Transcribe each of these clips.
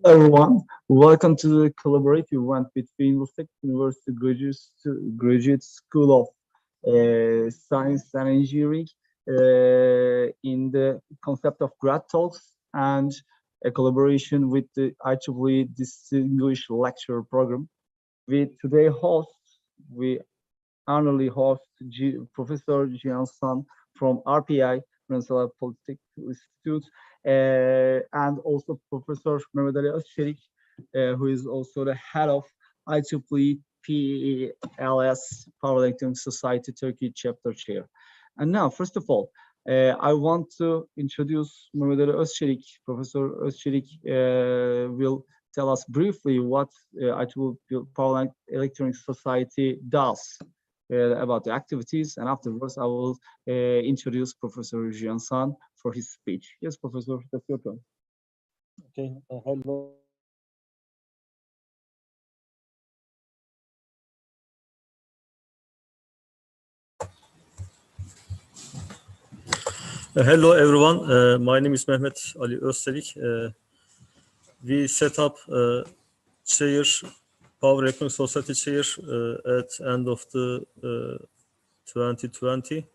Everyone, welcome to the collaborative event between Lusaka University Graduate School of Science and Engineering in the concept of Grad Talks and a collaboration with the IEEE Distinguished Lecturer Program. We honorably host Professor Jian San from RPI, Venezuela Political Institute, and also Professor Mehmet Ali Özçelik, who is also the head of IEEE PELS Power Electronics Society Turkey Chapter Chair. And now, first of all, I want to introduce Mehmet Ali Özçelik. Professor Özçelik will tell us briefly what IEEE Power Electronics Society does. About the activities, and afterwards I will introduce Professor Jian San for his speech. Yes, Professor, that's your turn. Okay, hello. Hello everyone, my name is Mehmet Ali Özçelik. We set up chair, Power Electronics Society chair at end of the 2020,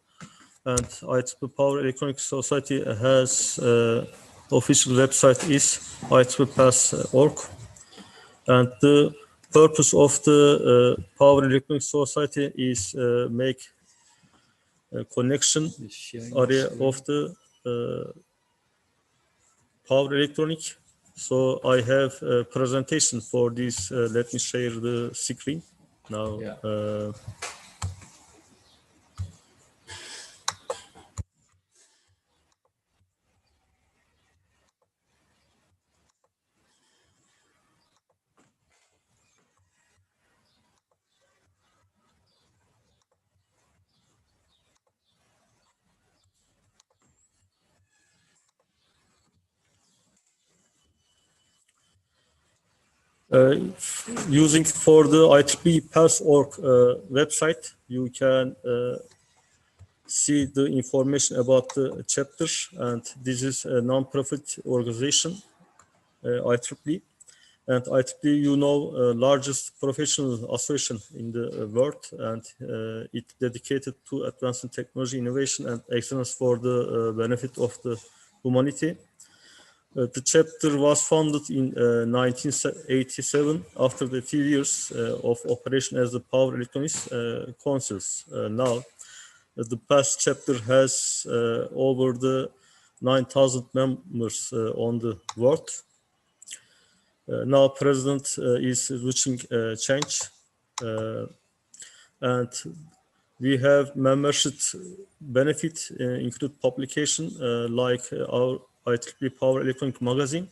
and IEEE Power Electronics Society has official website is IEEE.org, and the purpose of the Power Electronics Society is make a connection area of the power electronic. So I have a presentation for this. Let me share the screen now. Yeah. Using for the IEEE.org website, you can see the information about the chapter, and this is a non-profit organization, IEEE. And IEEE, you know, largest professional association in the world, and it dedicated to advancing technology, innovation, and excellence for the benefit of the humanity. The chapter was founded in 1987 after the few years of operation as the Power Electronics Councils. Now, the past chapter has over the 9,000 members on the world. Now, President is reaching change, and we have membership benefit include publication like our IEEE Power Electronic Magazine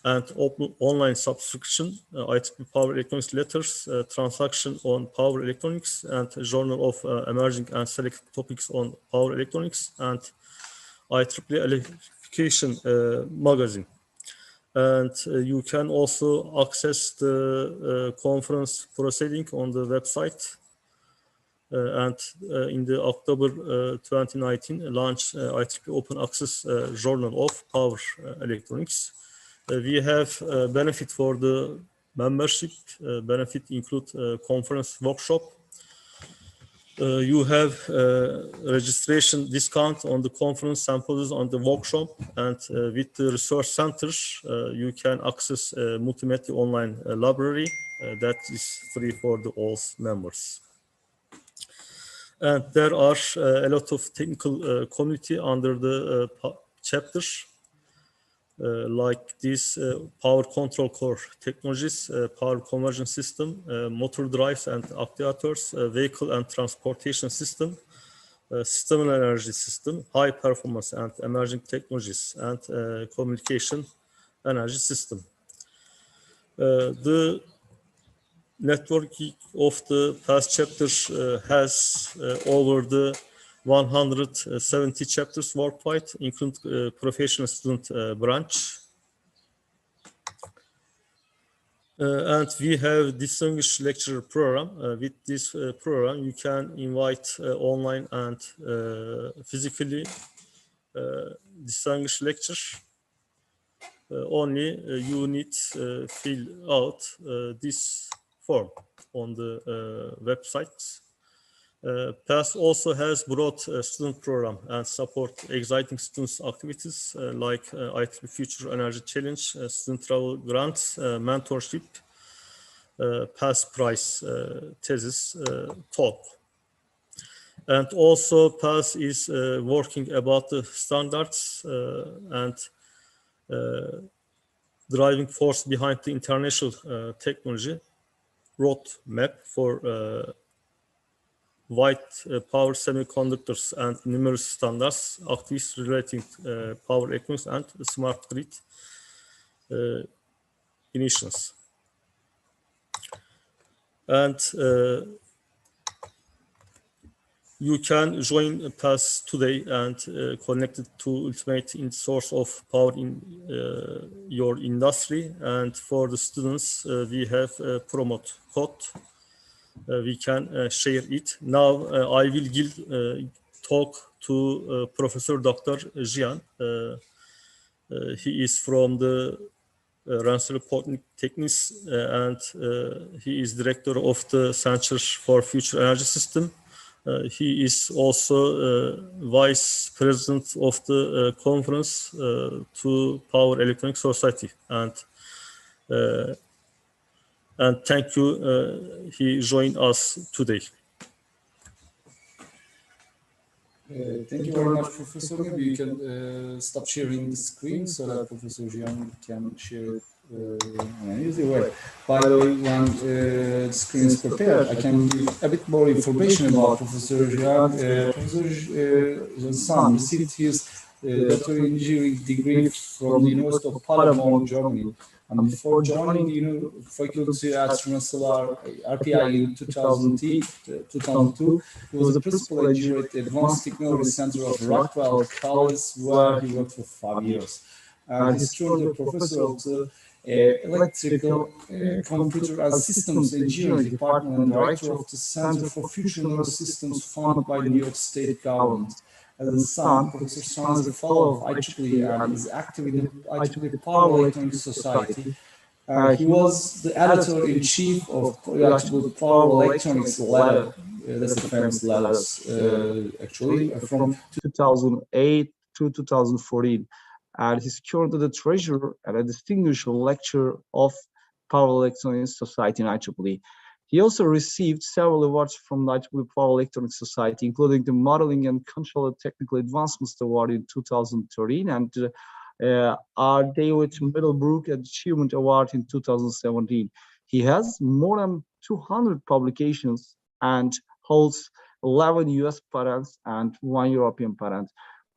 and open online subscription, IEEE Power Electronics letters, transaction on power electronics, and journal of emerging and select topics on power electronics, and IEEE Electrification magazine. And you can also access the conference proceeding on the website. And in the October 2019 launch IEEE Open Access Journal of Power Electronics. We have benefit for the membership. Benefit include conference workshop. You have registration discount on the conference samples on the workshop, and with the resource centers, you can access a multimedia online library that is free for the all members. And there are a lot of technical community under the chapter, like this power control core technologies, power conversion system, motor drives and actuators, vehicle and transportation system, system and energy system, high performance and emerging technologies, and communication energy system. The networking of the past chapters has over the 170 chapters worldwide, including professional student branch. And we have distinguished lecturer program. With this program, you can invite online and physically distinguished lectures. only you need fill out this form on the website. PAS also has broad student program and support exciting students activities like IEEE Future Energy Challenge, student travel grants, mentorship, PAS prize thesis talk. And also PAS is working about the standards and driving force behind the international technology roadmap for white power semiconductors and numerous standards, activities relating power electronics and smart grid initiatives. And you can join PAS today and connect it to ultimate in source of power in your industry. And for the students, we have a promote code. We can share it. Now I will give talk to Professor Dr. Jian. He is from the Rensselaer Polytechnic and he is director of the Center for Future Energy System. He is also vice president of the conference to Power Electronic Society, and thank you. He joined us today. Thank you very much, Professor. Maybe you can stop sharing the screen so that Professor Jian can share it in an easy way. By the way, when the screen is prepared, I can give a bit more information about Professor Jian. Professor Jian's son received his doctoral engineering degree from the University of Paderborn, Germany. And before joining the faculty at Rensselaer RPI in 2002, he was a principal engineer at the Advanced Technology Center of Rockwell College, where he worked for 5 years. And he's currently a professor of the Electrical, Computer and Systems Engineering Department and director of the Center for Future Neurosystems funded by the New York State government. As a son, Professor Son is a fellow of IEEE and is active in the IEEE Power Electronics Society. He was the editor-in-chief of IEEE Power Electronics letter. That's the famous letters, actually, from 2008 to 2014. And he's currently the treasurer and a distinguished lecturer of Power Electronics Society in IEEE. He also received several awards from the IEEE Power Electronics Society, including the Modeling and Control Technical Advancements Award in 2013 and our David Middlebrook Achievement Award in 2017. He has more than 200 publications and holds 11 US patents and 1 European patent.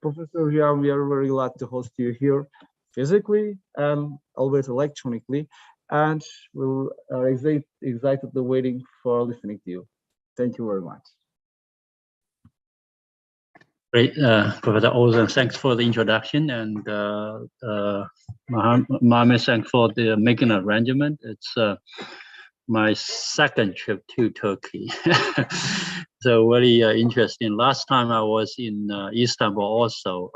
Professor Jian, we are very glad to host you here physically and always electronically. And we're excitedly waiting for listening to you. Thank you very much. Great, Professor Ozan, thanks for the introduction, and Mohammed, thanks for the making arrangement. It's my second trip to Turkey. So very interesting. Last time I was in Istanbul also.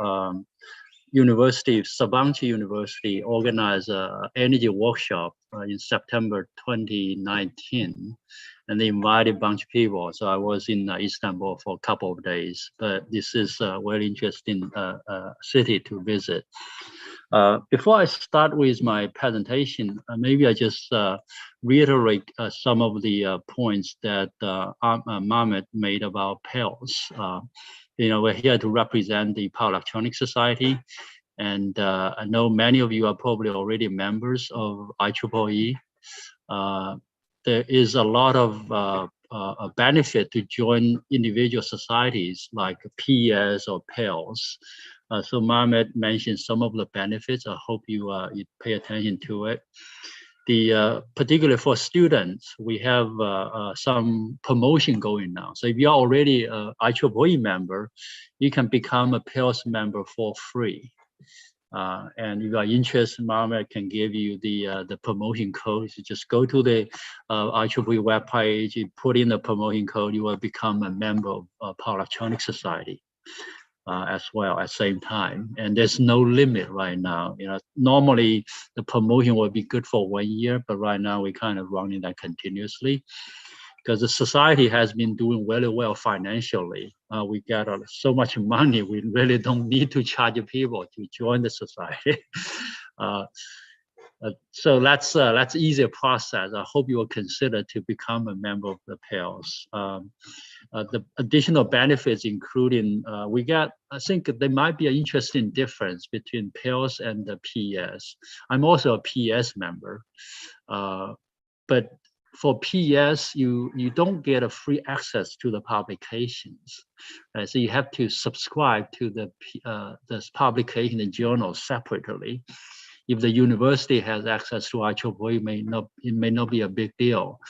Sabancı University organized an energy workshop in September 2019, and they invited a bunch of people. So I was in Istanbul for a couple of days, but this is a very interesting city to visit. Before I start with my presentation, maybe I just reiterate some of the points that Mohammed made about PELS. We're here to represent the Power Electronics Society, and I know many of you are probably already members of IEEE. There is a lot of benefit to join individual societies like PES or PELS. So Mohammed mentioned some of the benefits. I hope you pay attention to it. Particularly for students, we have some promotion going now. So if you're already an IEEE member, you can become a PELS member for free. And if you are interested, Mohammed can give you the promotion code. So just go to the IEEE webpage, you put in the promotion code, you will become a member of Power Electronics Society. as well at same time. And there's no limit right now. Normally the promotion will be good for 1 year, but right now we kind of running that continuously because the society has been doing really well financially. We get so much money, we really don't need to charge people to join the society. So that's easier process. I hope you will consider to become a member of the PALS. The additional benefits, including I think there might be an interesting difference between PALS and the PES. I'm also a PES member, but for PES, you don't get a free access to the publications. Right? So you have to subscribe to the publication in journals separately. If the university has access to IEEE, it may not be a big deal.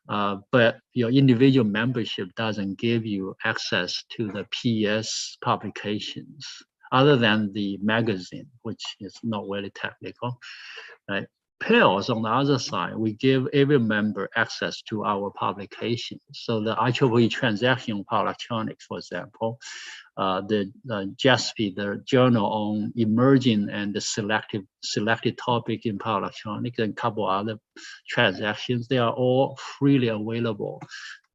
But your individual membership doesn't give you access to the PES publications, other than the magazine, which is not really technical. Right? PALS, on the other side, we give every member access to our publications. So the IEEE transaction on power electronics, for example, the JASP, the Journal on Emerging and the Selected Topic in Power Electronics, and a couple other transactions, they are all freely available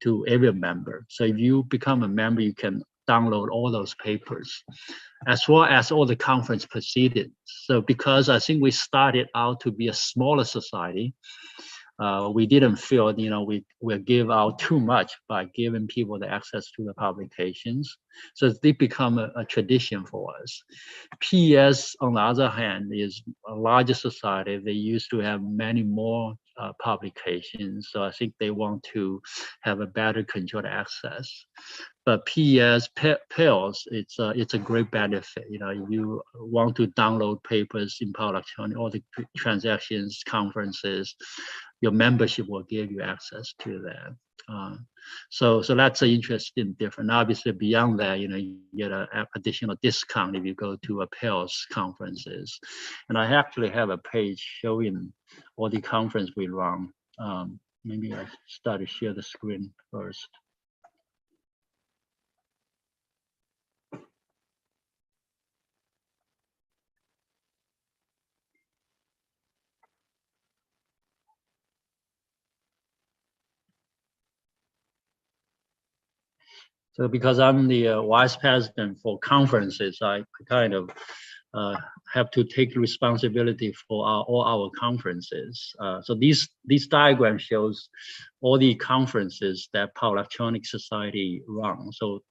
to every member. So if you become a member, you can download all those papers, as well as all the conference proceedings. So because I think we started out to be a smaller society, we didn't feel, we give out too much by giving people the access to the publications. So they become a tradition for us. PES, on the other hand, is a larger society. They used to have many more publications. So I think they want to have a better controlled access. But PES, PALS, it's a great benefit. You want to download papers in power electronics, all the transactions, conferences, your membership will give you access to that. So that's an interesting difference. Obviously, beyond that, you get an additional discount if you go to a PALS conferences. And I actually have a page showing all the conference we run. Maybe I start to share the screen first. So because I'm the vice president for conferences, I kind of have to take responsibility for all our conferences. So this diagram shows all the conferences that Power Electronics Society runs. So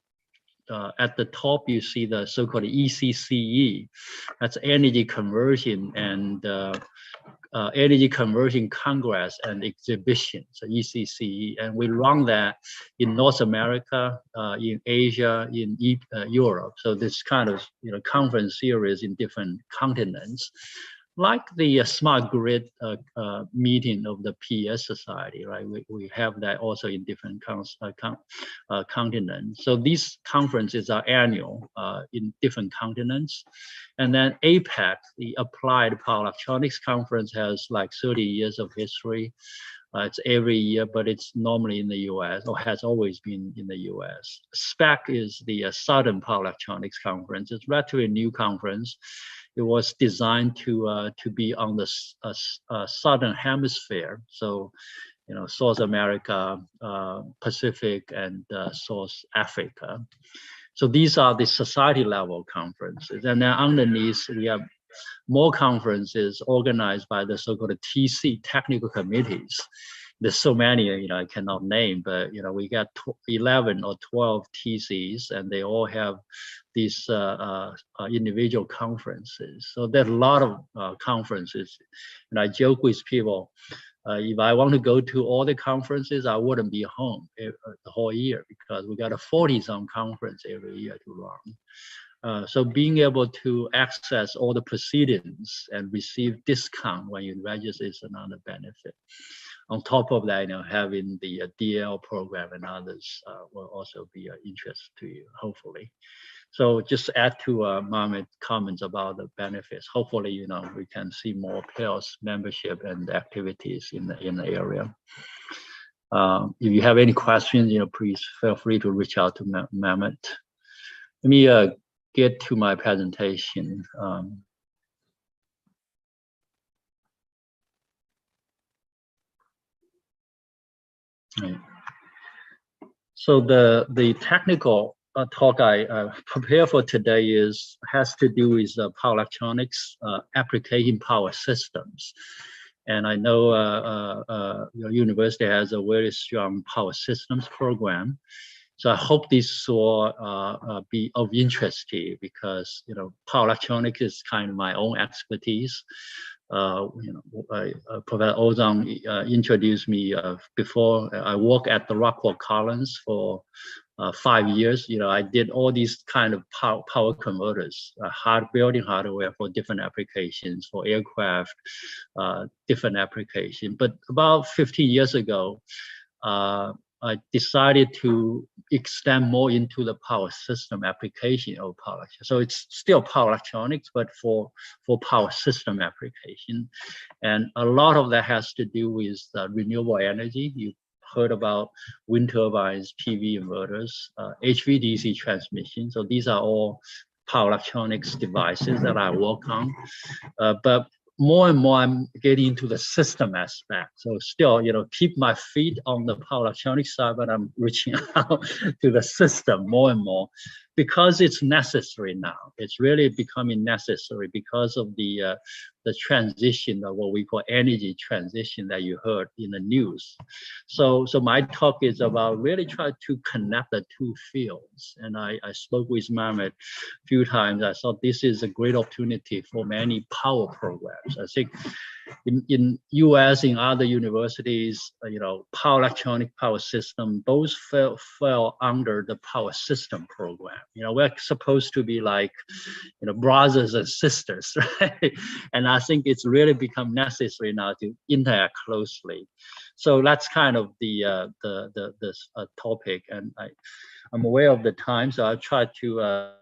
at the top, you see the so-called ECCE, that's Energy Conversion and Energy Conversion Congress and Exhibition, so ECCE, and we run that in North America, in Asia, in Europe. So this kind of conference series in different continents, like the smart grid meeting of the PES Society, right? We have that also in different continents. So these conferences are annual in different continents. And then APEC, the Applied Power Electronics Conference, has like 30 years of history. It's every year, but it's normally in the US, or has always been in the US. SPEC is the Southern Power Electronics Conference. It's a relatively new conference. It was designed to be on the Southern Hemisphere. So, South America, Pacific, and South Africa. So these are the society level conferences. And then underneath, we have more conferences organized by the so-called TC, technical committees. There's so many, I cannot name, but, we got 11 or 12 TCs, and they all have these individual conferences. So there's a lot of conferences. And I joke with people, if I want to go to all the conferences, I wouldn't be home the whole year, because we got a 40-some conference every year to run. So being able to access all the proceedings and receive discount when you register is another benefit. On top of that, having the DL program and others will also be of interest to you, hopefully. So just add to Mohammed's comments about the benefits. Hopefully, we can see more PALS membership and activities in the area. If you have any questions, please feel free to reach out to Mohammed. Let me get to my presentation. Right. So the technical talk I prepare for today has to do with power electronics application power systems. And I know your university has a very strong power systems program. So I hope this will be of interest to you, because power electronics is kind of my own expertise. Professor Ozang introduced me before. I worked at the Rockwell Collins for 5 years. I did all these kind of power converters, building hardware for different applications, for aircraft, different applications. But about 15 years ago, I decided to extend more into the power system application of power electronics. So it's still power electronics, but for power system application. And a lot of that has to do with renewable energy. You heard about wind turbines, PV inverters, HVDC transmission. So these are all power electronics devices that I work on. But more and more I'm getting into the system aspect. So still, keep my feet on the power electronics side, but I'm reaching out to the system more and more, because it's necessary now. It's really becoming necessary because of the transition of what we call energy transition that you heard in the news. So my talk is about really try to connect the two fields. And I spoke with Mehmet a few times. I thought this is a great opportunity for many power programs. I think in US, in other universities, power electronic power system, both fell under the power system program. We're supposed to be like, brothers and sisters, right? And I think it's really become necessary now to interact closely. So that's kind of the topic, and I'm aware of the time, so I'll try to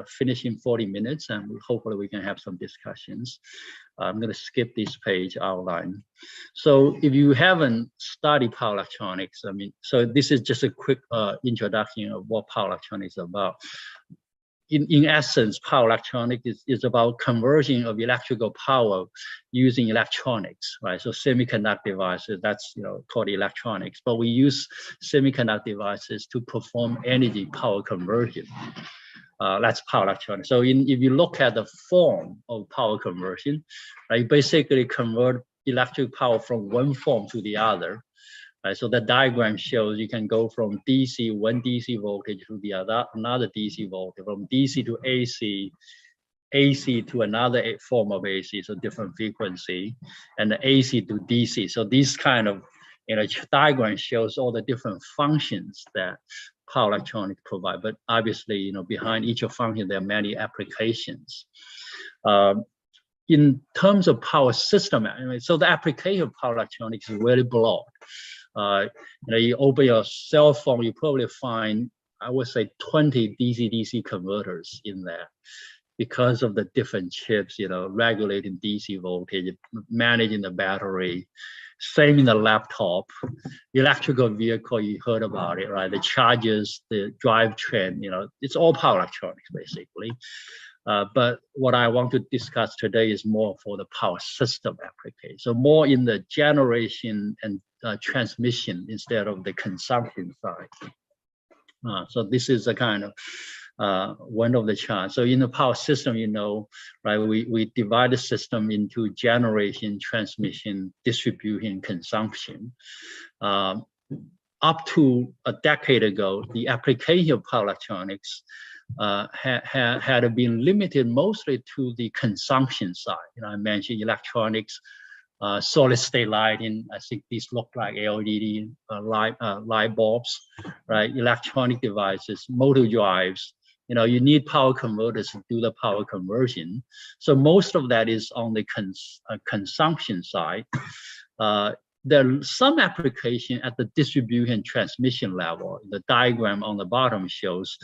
finish in 40 minutes, and hopefully we can have some discussions. I'm going to skip this page outline. So if you haven't studied power electronics, so this is just a quick introduction of what power electronics is about. In essence, power electronics is about conversion of electrical power using electronics, right? So semiconductor devices, that's called electronics, but we use semiconductor devices to perform energy power conversion. That's power electronics. So if you look at the form of power conversion, you basically convert electric power from one form to the other. Right, so the diagram shows you can go from DC, one DC voltage to the other, another DC voltage, from DC to AC, AC to another form of AC, so different frequency, and the AC to DC. So this kind of diagram shows all the different functions that power electronics provide. But obviously, behind each function, there are many applications. In terms of power system, so the application of power electronics is really broad. You open your cell phone, you probably find, I would say, 20 DC-DC converters in there, because of the different chips, regulating DC voltage, managing the battery. Same in the laptop, electrical vehicle, you heard about it, right? The chargers, the drivetrain, it's all power electronics, basically. But what I want to discuss today is more for the power system application. So more in the generation and transmission instead of the consumption side. So this is a kind of one of the charts. So in the power system, right, we divide the system into generation, transmission, distribution, consumption. Up to a decade ago, the application of power electronics had been limited mostly to the consumption side. I mentioned electronics, solid state lighting. I think these look like LED light bulbs, right? Electronic devices, motor drives. You need power converters to do the power conversion. So most of that is on the consumption side. There are some application at the distribution transmission level. The diagram on the bottom shows,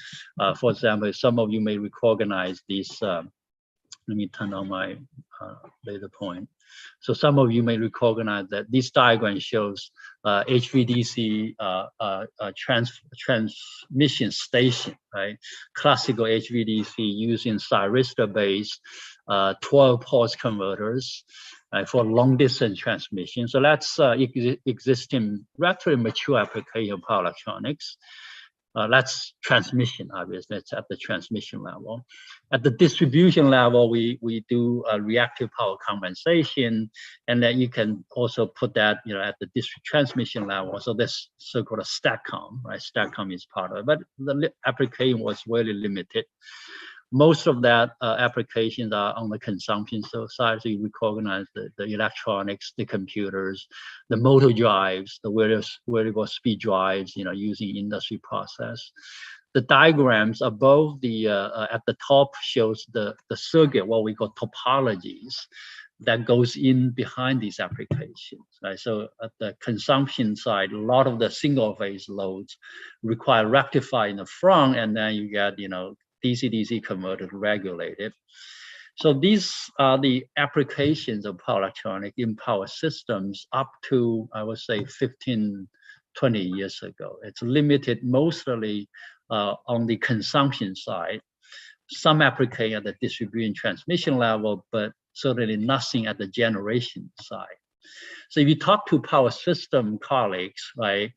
for example, some of you may recognize these let me turn on my laser point. So some of you may recognize that this diagram shows HVDC transmission station, right? Classical HVDC using thyristor-based 12-pulse converters for long-distance transmission. So that's existing, relatively mature application of power electronics. That's transmission, obviously. That's at the transmission level. At the distribution level, we do reactive power compensation, and then you can also put that, at the district transmission level. So this so-called a STATCOM, right? STATCOM is part of it, but the application was really limited. Most of that applications are on the consumption side, so you recognize the electronics, the computers, the motor drives, the variable speed drives, using industry process. The diagrams above the at the top shows the circuit, what we call topologies, that goes in behind these applications, right? So at the consumption side, a lot of the single phase loads require rectify in the front, and then you get, DC-DC converter regulated. So these are the applications of power electronics in power systems up to, I would say, 15, 20 years ago. It's limited mostly on the consumption side. Some application at the distribution transmission level, but certainly nothing at the generation side. So if you talk to power system colleagues, right,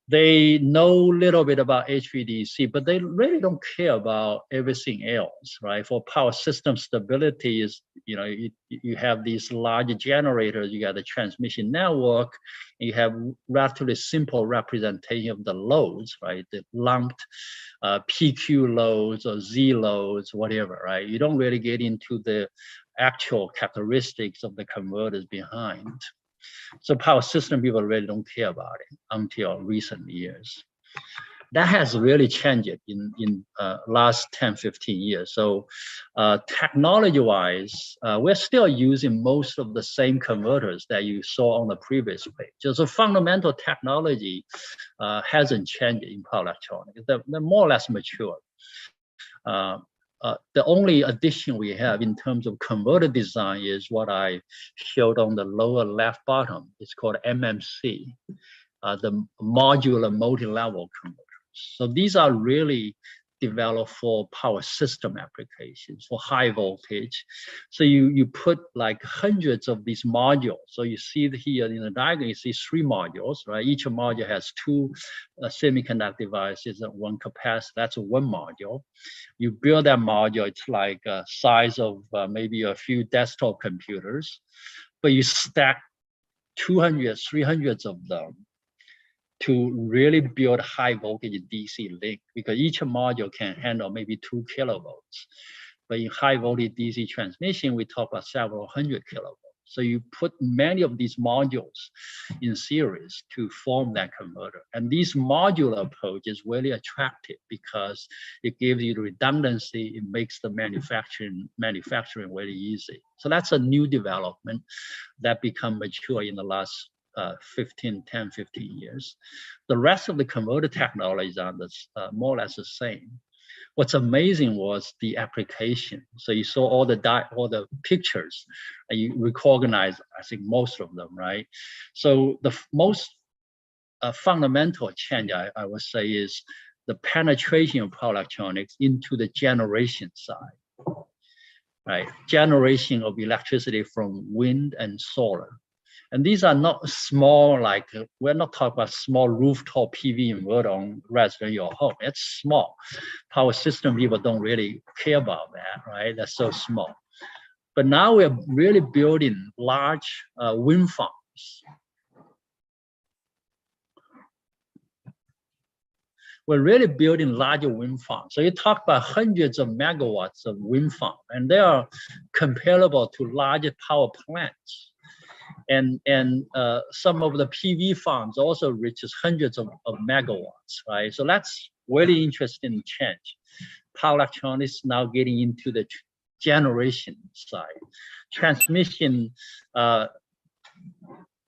they know a little bit about HVDC, but they really don't care about everything else, right? For power system stability is, you have these large generators, you got the transmission network, you have relatively simple representation of the loads, right? The lumped PQ loads or Z loads, whatever, right? You don't really get into the actual characteristics of the converters behind. So power system people really don't care about it until recent years. That has really changed in last 10, 15 years. So technology-wise, we're still using most of the same converters that you saw on the previous page. So fundamental technology hasn't changed in power electronics. They're more or less mature. The only addition we have in terms of converter design is what I showed on the lower left bottom. It's called MMC, the modular multi-level converters. So these are really developed for power system applications, for high voltage. So you put like hundreds of these modules. So you see here in the diagram, you see 3 modules, right? Each module has 2 semiconductor devices and 1 capacitor. That's 1 module. You build that module, it's like a size of maybe a few desktop computers, but you stack 200, 300 of them to really build high voltage DC link, because each module can handle maybe 2 kilovolts. But in high voltage DC transmission, we talk about several hundred kilovolts. So you put many of these modules in series to form that converter. And this modular approach is really attractive because it gives you the redundancy. It makes the manufacturing very easy. So that's a new development that become mature in the last 10, 15 years. The rest of the converter technologies are more or less the same. What's amazing was the application. So you saw all the pictures, and you recognize, I think, most of them, right? So the most fundamental change, I would say, is the penetration of power electronics into the generation side, right? Generation of electricity from wind and solar. And these are not small, like, we're not talking about small rooftop PV inverter on residential home. It's small. Power system people don't really care about that, right? That's so small. But now we're really building large wind farms. We're really building larger wind farms. So you talk about hundreds of megawatts of wind farm, and they are comparable to larger power plants. And some of the PV farms also reaches hundreds of megawatts, right? So that's really interesting change. Power electronics now getting into the generation side. Transmission, there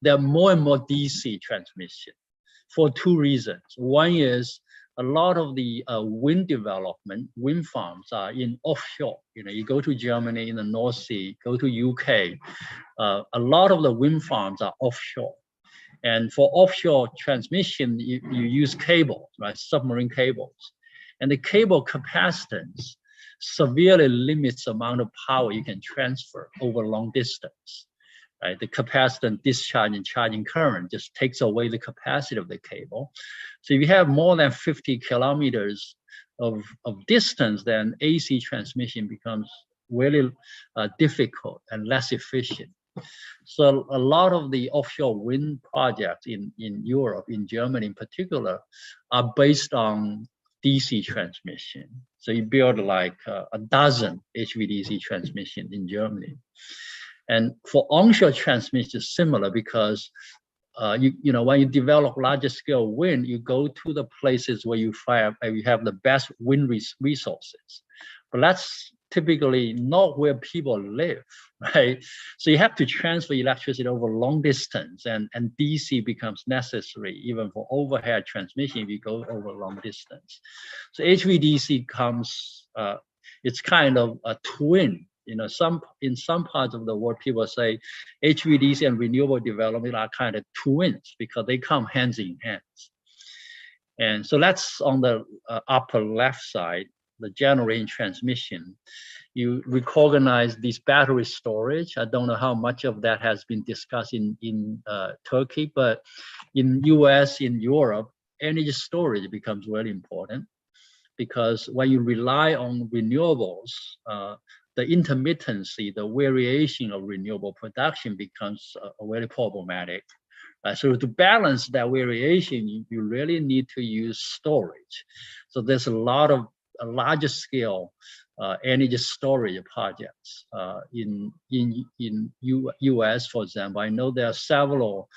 are more and more DC transmission for 2 reasons. One is a lot of the wind development, wind farms are in offshore. You go to Germany in the North Sea, go to UK, a lot of the wind farms are offshore. And for offshore transmission, you use cables, right? Submarine cables. And the cable capacitance severely limits the amount of power you can transfer over long distance. Right? The capacitance discharge and charging current just takes away the capacity of the cable. So if you have more than 50 kilometers of distance, then AC transmission becomes really difficult and less efficient. So a lot of the offshore wind projects in Europe, in Germany in particular, are based on DC transmission. So you build like a dozen HVDC transmission in Germany. And for onshore transmission, it's similar because when you develop larger scale wind, you go to the places where you have the best wind resources. But that's typically not where people live, right? So you have to transfer electricity over long distance, and DC becomes necessary even for overhead transmission if you go over long distance. So HVDC comes, it's kind of a twin. In some parts of the world, people say HVDC and renewable development are kind of twins because they come hands in hands. And so that's on the upper left side, the generating transmission. You recognize this battery storage. I don't know how much of that has been discussed in Turkey, but in US, in Europe, energy storage becomes very important because when you rely on renewables, the intermittency, the variation of renewable production becomes very problematic. So to balance that variation, you really need to use storage. So there's a larger scale energy storage projects in US, for example. I know there are several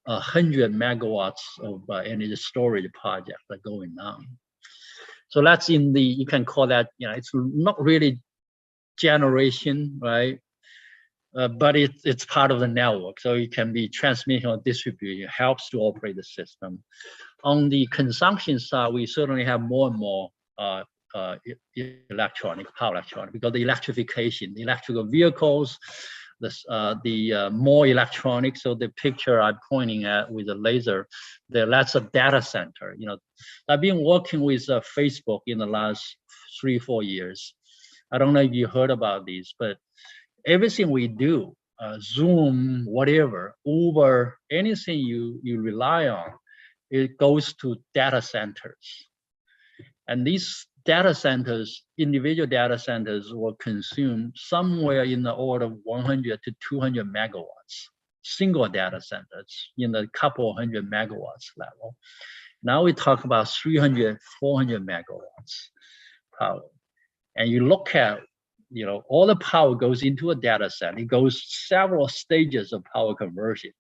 100 megawatts of energy storage projects that are going on. So that's you can call that, it's not really generation, right? But it's part of the network. So it can be transmission or distribution. It helps to operate the system. On the consumption side, we certainly have more and more power electronic, because the electrification, the electrical vehicles, the more electronics. So the picture I'm pointing at with the laser, that's a data center. I've been working with Facebook in the last 3-4 years. I don't know if you heard about these, but everything we do, Zoom, whatever, Uber, anything you rely on, it goes to data centers. And these data centers, individual data centers, will consume somewhere in the order of 100 to 200 megawatts, single data centers in the couple hundred megawatts level. Now we talk about 300, 400 megawatts power. And you look at, all the power goes into a data center. It goes several stages of power conversion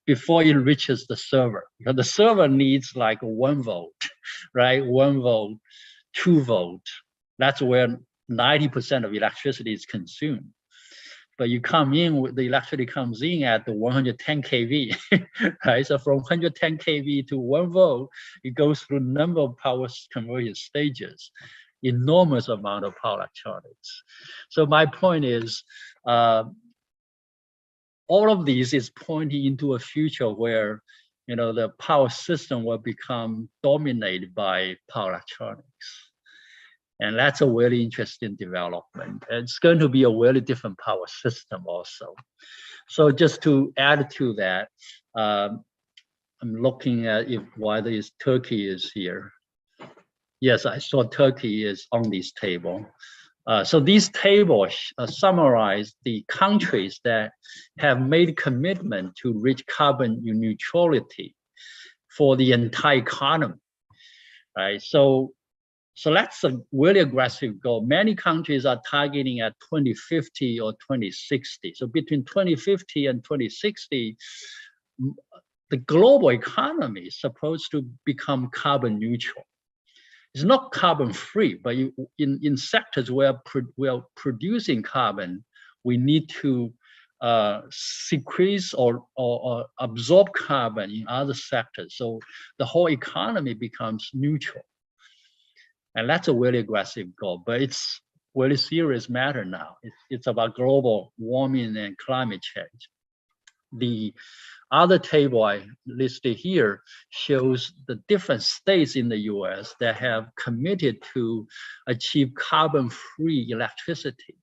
before it reaches the server. Because the server needs like 1 volt, right? 1 volt, 2 volt. That's where 90% of electricity is consumed. But you come in, the electricity comes in at the 110 kV, right? So from 110 kV to 1 volt, it goes through a number of power conversion stages. Enormous amount of power electronics. So my point is, all of these is pointing into a future where, the power system will become dominated by power electronics. And that's a really interesting development. It's going to be a really different power system also. So just to add to that, I'm looking at why Turkey is here. Yes, I saw Turkey is on this table. So these tables summarize the countries that have made commitment to reach carbon neutrality for the entire economy, right? So that's a really aggressive goal. Many countries are targeting at 2050 or 2060. So between 2050 and 2060, the global economy is supposed to become carbon neutral. It's not carbon free, but in sectors where we are producing carbon, we need to sequester or absorb carbon in other sectors. So the whole economy becomes neutral. And that's a really aggressive goal, but it's really serious matter now. It's about global warming and climate change. The other table I listed here shows the different states in the US that have committed to achieve carbon-free electricity.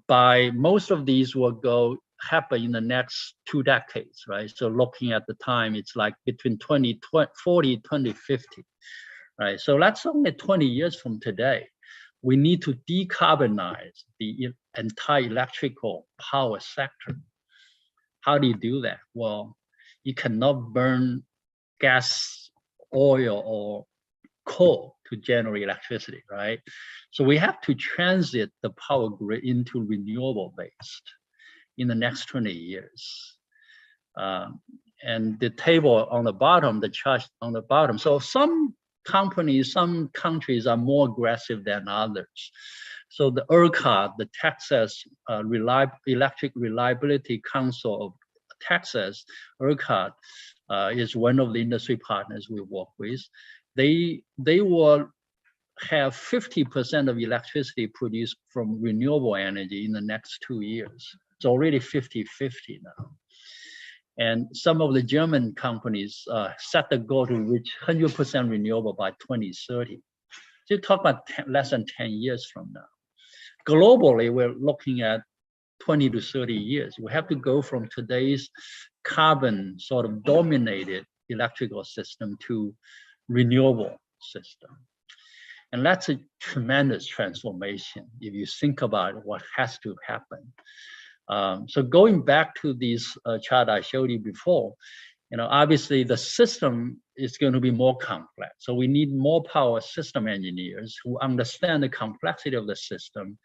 By most of these will happen in the next 2 decades, right? So looking at the time, it's like between 2040, 2050, right? So that's only 20 years from today. We need to decarbonize the entire electrical power sector. How do you do that? Well, you cannot burn gas, oil, or coal to generate electricity, right? So we have to transit the power grid into renewable based in the next 20 years. And the table on the bottom, the chart on the bottom. So some companies, some countries are more aggressive than others. So the ERCOT, the Texas Electric Reliability Council of Texas, ERCOT, is one of the industry partners we work with. They will have 50% of electricity produced from renewable energy in the next 2 years. It's already 50-50 now. And some of the German companies set the goal to reach 100% renewable by 2030. So you talk about less than 10 years from now. Globally, we're looking at 20 to 30 years. We have to go from today's carbon sort of dominated electrical system to renewable system. And that's a tremendous transformation if you think about what has to happen. So going back to this chart I showed you before, obviously the system is going to be more complex. So we need more power system engineers who understand the complexity of the system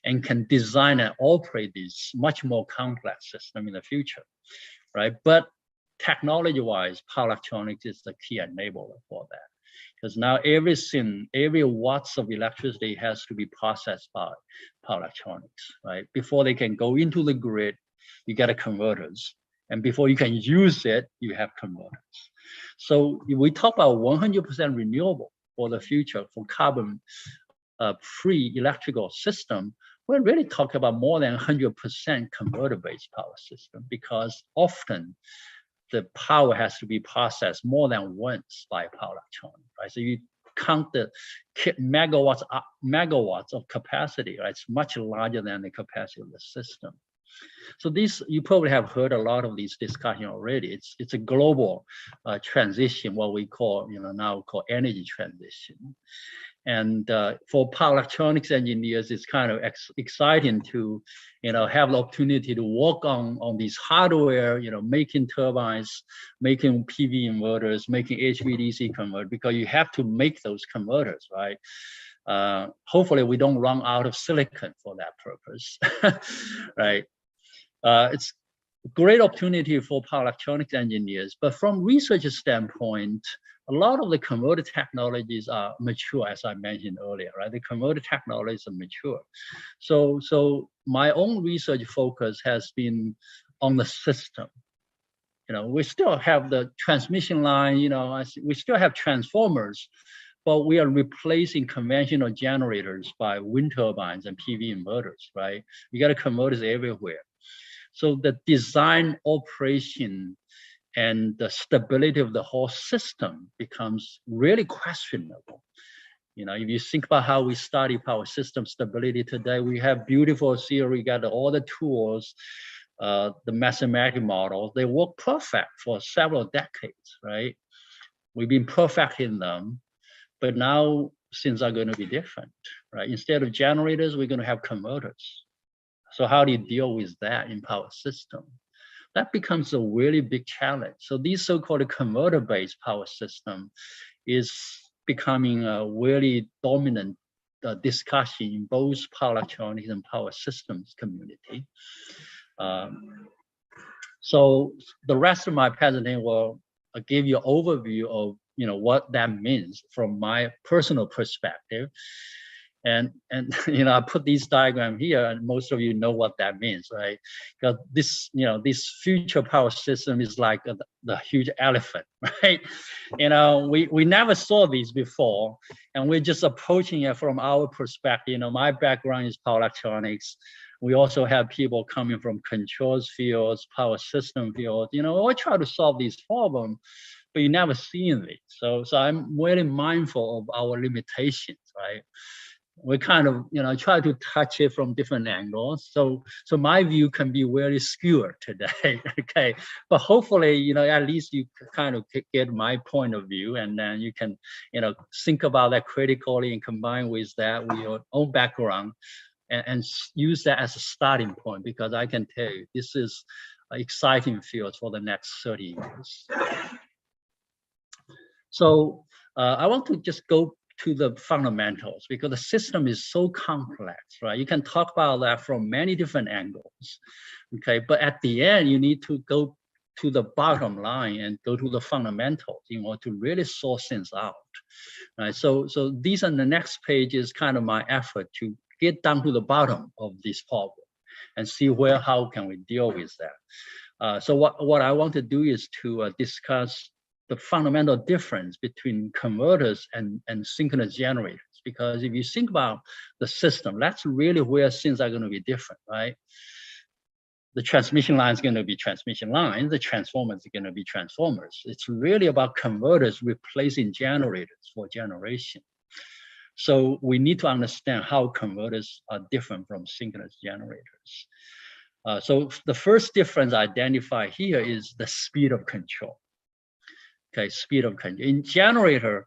and can design and operate this much more complex system in the future, right? But technology-wise, power electronics is the key enabler for that. Because now every watts of electricity has to be processed by power electronics, right? Before they can go into the grid, you get converters. And before you can use it, you have converters. So if we talk about 100% renewable for the future, for carbon-free electrical system, we're really talking about more than 100% converter-based power system, because often the power has to be processed more than once by power electronics, right? So you count the megawatts of capacity, right? It's much larger than the capacity of the system. So this, you probably have heard a lot of these discussion already. It's a global transition, what we call, now called energy transition. And for power electronics engineers, it's kind of exciting to, have the opportunity to work on these hardware, making turbines, making PV inverters, making HVDC converters, because you have to make those converters, right? Hopefully we don't run out of silicon for that purpose, right? It's a great opportunity for power electronics engineers, but from research standpoint, a lot of the converter technologies are mature, as I mentioned earlier, right? The converter technologies are mature. So my own research focus has been on the system. We still have the transmission line, we still have transformers, but we are replacing conventional generators by wind turbines and PV inverters, right? You got converters everywhere. So the design, operation, and the stability of the whole system becomes really questionable. If you think about how we study power system stability today, we have beautiful theory, we got all the tools, the mathematical models, they work perfect for several decades, right? We've been perfecting them, but now things are going to be different, right? Instead of generators, we're going to have converters. So how do you deal with that in power system? That becomes a really big challenge. So these so-called converter-based power system is becoming a really dominant discussion in both power electronics and power systems community. So the rest of my presentation will give you an overview of what that means from my personal perspective. And you know, I put these diagram here, and most of you know what that means, right? Because this, you know, this future power system is like the huge elephant, right? You know, we never saw these before, and we're just approaching it from our perspective. You know, my background is power electronics. We also have people coming from controls fields, power system fields. You know, we try to solve these problems, but you never seen it. So I'm really mindful of our limitations, right? We kind of, you know, try to touch it from different angles. So my view can be very skewed today, okay? But hopefully, you know, at least you kind of get my point of view, and then you can, you know, think about that critically and combine with that with your own background, and use that as a starting point, because I can tell you, this is an exciting field for the next 30 years. So I want to just go to the fundamentals, because the system is so complex, right? You can talk about that from many different angles, okay? But at the end, you need to go to the bottom line and go to the fundamentals in order to really sort things out, right? So these on the next page is kind of my effort to get down to the bottom of this problem and see how can we deal with that. So what I want to do is to discuss the fundamental difference between converters and synchronous generators. Because if you think about the system, that's really where things are going to be different, right? The transmission line is going to be transmission lines, the transformers are going to be transformers. It's really about converters replacing generators for generation. So we need to understand how converters are different from synchronous generators. So the first difference identified here is the speed of control. Okay, speed of control. In generator,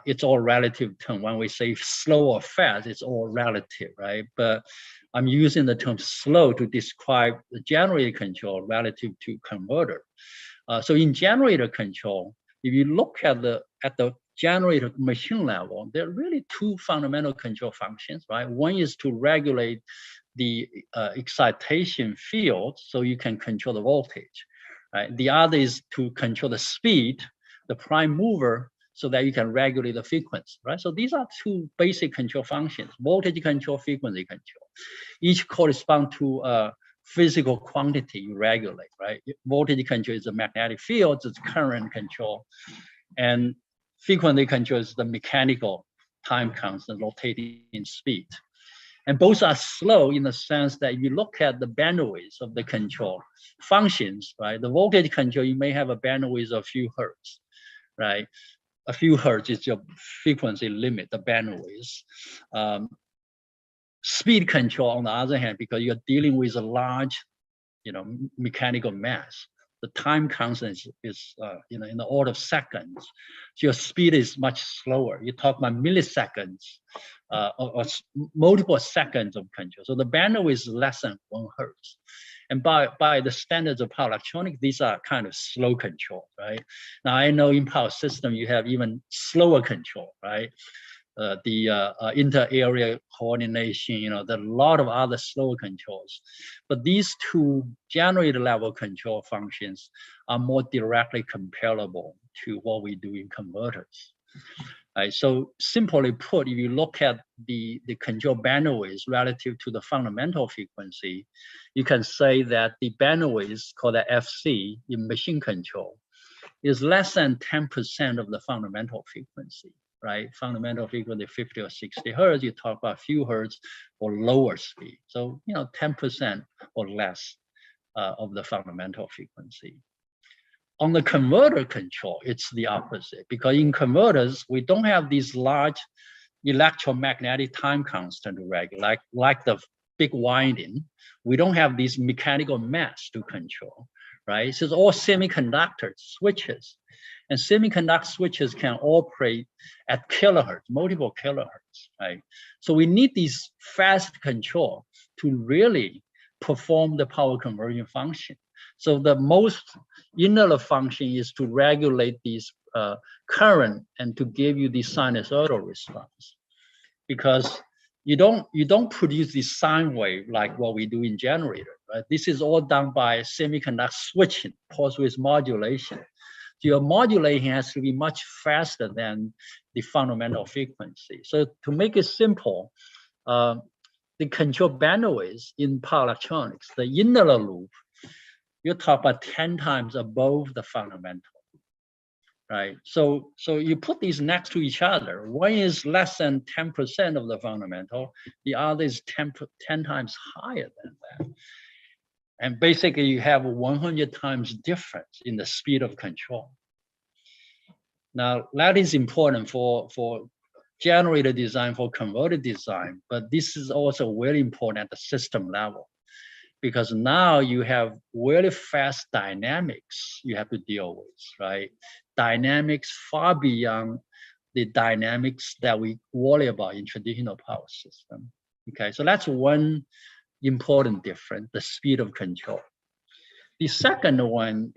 it's all relative term. When we say slow or fast, it's all relative, right? But I'm using the term slow to describe the generator control relative to converter. So in generator control, if you look at the generator machine level, there are really two fundamental control functions, right? One is to regulate the excitation field so you can control the voltage. Right? The other is to control the speed, the prime mover, so that you can regulate the frequency, right? So these are two basic control functions: voltage control, frequency control. Each correspond to a physical quantity you regulate, right? Voltage control is the magnetic field, it's current control, and frequency control is the mechanical time constant, rotating speed. And both are slow in the sense that if you look at the bandwidth of the control functions, right? The voltage control, you may have a bandwidth of a few hertz, right? A few hertz is your frequency limit, the bandwidth. Speed control, on the other hand, because you're dealing with a large, you know, mechanical mass, the time constant is you know, in the order of seconds. So your speed is much slower. You talk about milliseconds or multiple seconds of control. So the bandwidth is less than 1 hertz. And by the standards of power electronics, these are kind of slow control, right? Now I know in power system you have even slower control, right? The inter-area coordination, you know, there are a lot of other slower controls. But these two generator level control functions are more directly comparable to what we do in converters. Right, so simply put, if you look at the control bandwidth relative to the fundamental frequency, you can say that the bandwidth, called the FC in machine control, is less than 10% of the fundamental frequency. Right, fundamental frequency 50 or 60 hertz, you talk about a few hertz or lower speed. So, you know, 10% or less of the fundamental frequency. On the converter control, it's the opposite, because in converters, we don't have these large electromagnetic time constant to regulate, like the big winding. We don't have these mechanical mass to control, right? So it's all semiconductor switches. And semiconductor switches can operate at kilohertz, multiple kilohertz, right? So we need these fast control to really perform the power conversion function. So the most inner function is to regulate these current and to give you the sinusoidal response, because you don't produce this sine wave like what we do in generator, right? This is all done by semiconductor switching, pulse width modulation. your modulating has to be much faster than the fundamental frequency. So to make it simple, the control bandwidth in power electronics, the inner loop, you talk about 10 times above the fundamental, right? So you put these next to each other. One is less than 10% of the fundamental. The other is 10 times higher than that. And basically you have 100 times difference in the speed of control. Now that is important for generator design, for converter design, but this is also very important at the system level, because now you have really fast dynamics you have to deal with, right? Dynamics far beyond the dynamics that we worry about in traditional power system. Okay, so that's one important difference, the speed of control. The second one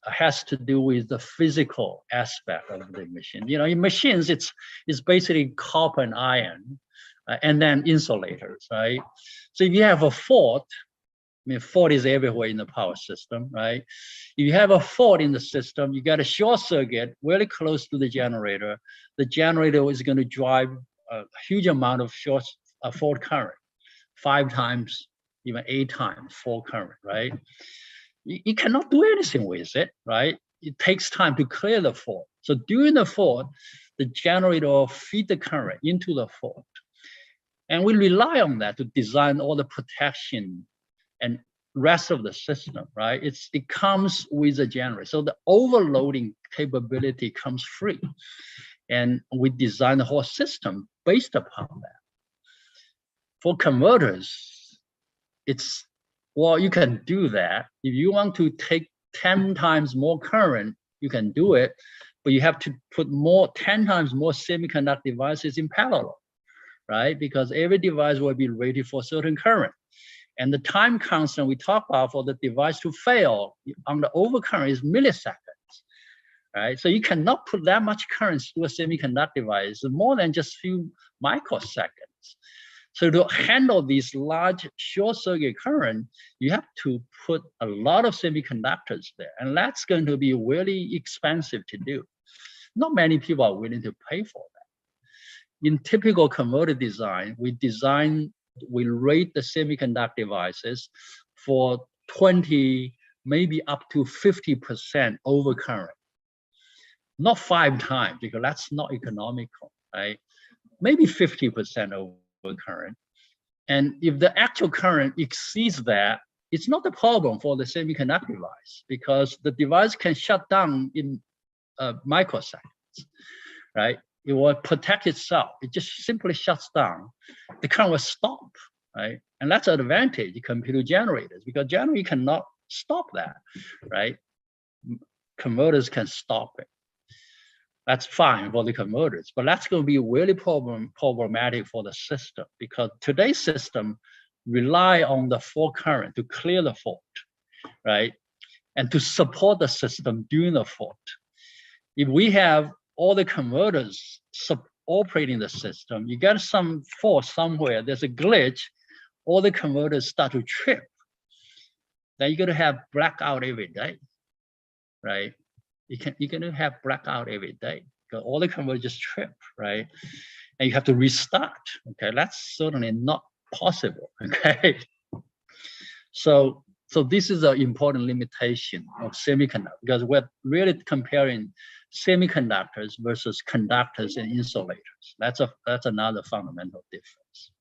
has to do with the physical aspect of the machine. You know, in machines, it's basically copper and iron, and then insulators, right? So if you have a fault, I mean, fault is everywhere in the power system, right? If you have a fault in the system, you got a short circuit really close to the generator. The generator is going to drive a huge amount of fault current, 5 times, even 8 times fault current, right? You cannot do anything with it, right? It takes time to clear the fault. So during the fault, the generator will feed the current into the fault. And we rely on that to design all the protection and rest of the system, right? It comes with the generator. So the overloading capability comes free. And we design the whole system based upon that. For converters, well, you can do that. If you want to take 10 times more current, you can do it, but you have to put 10 times more semiconductor devices in parallel, right? Because every device will be rated for a certain current. And the time constant we talk about for the device to fail on the overcurrent is milliseconds, right? So you cannot put that much current through a semiconductor device, more than just a few microseconds. So to handle these large short circuit current, you have to put a lot of semiconductors there. And that's going to be really expensive to do. Not many people are willing to pay for that. In typical converter design, we rate the semiconductor devices for 20, maybe up to 50% overcurrent. Not 5 times, because that's not economical, right? Maybe 50% overcurrent. And if the actual current exceeds that, it's not a problem for the semiconductor device, because the device can shut down in microseconds, right? It will protect itself. It just simply shuts down. The current will stop, right? And that's an advantage compared to generators, because generators cannot stop that, right? Converters can stop it. That's fine for the converters, but that's going to be really problematic for the system, because today's system rely on the fault current to clear the fault, right? And to support the system during the fault. If we have all the converters operating the system, you get some fault somewhere, there's a glitch, all the converters start to trip. Then you're going to have blackout every day, right? You're going to have blackout every day, because all the converters just trip, right? And you have to restart, okay? That's certainly not possible, okay? So this is an important limitation of semiconductors, because we're really comparing semiconductors versus conductors and insulators. That's another fundamental difference.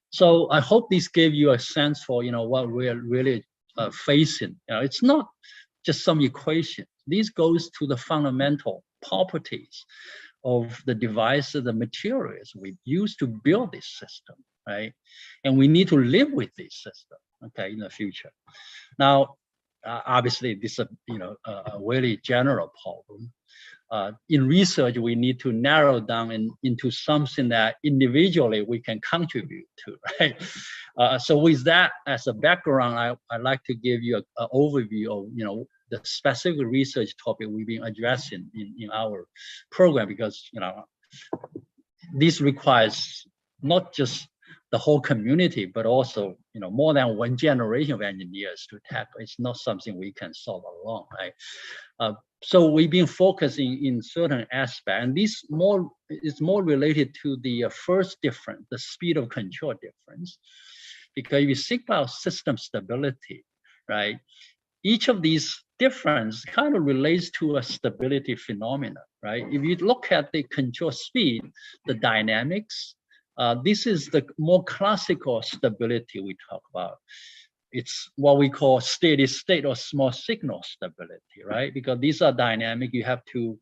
So I hope this gave you a sense for what we're really facing. It's not just some equation. This goes to the fundamental properties of the devices, the materials we use to build this system, right? And we need to live with this system, okay, in the future. Now, obviously, this is a really general problem. In research, we need to narrow down into something that individually we can contribute to, right? So with that as a background, I'd like to give you an overview of the specific research topic we've been addressing in our program, because this requires not just the whole community, but also, you know, more than one generation of engineers to tackle. It's not something we can solve alone, right? So we've been focusing in certain aspects, and this is more related to the first difference, the speed of control difference. Because if you think about system stability, right? Each of these difference kind of relates to a stability phenomenon, right? If you look at the control speed, the dynamics, this is the more classical stability we talk about. It's what we call steady state or small signal stability, right? Because these are dynamic. You have to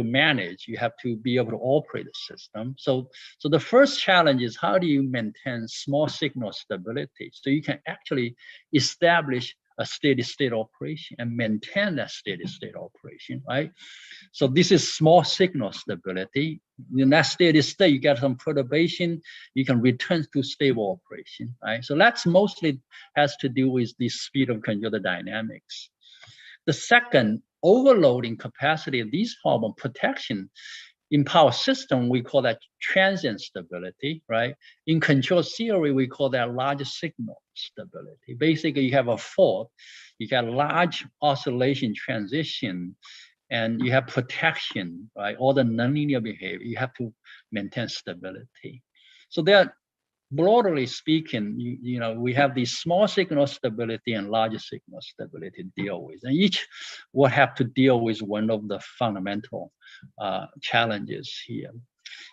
manage. You have to be able to operate the system. So the first challenge is, how do you maintain small signal stability so you can actually establish a steady state operation and maintain that steady state operation, right? So this is small signal stability. In that steady state, you get some perturbation, you can return to stable operation, right? So that's mostly has to do with the speed of control, the dynamics. The second, overloading capacity of these problem protection. In power system, we call that transient stability, right? In control theory, we call that large signal stability. Basically, you have a fault, you got large oscillation transition, and you have protection, right? All the nonlinear behavior, you have to maintain stability. So there, broadly speaking, you know, we have these small signal stability and large signal stability to deal with, and each will have to deal with one of the fundamental challenges here.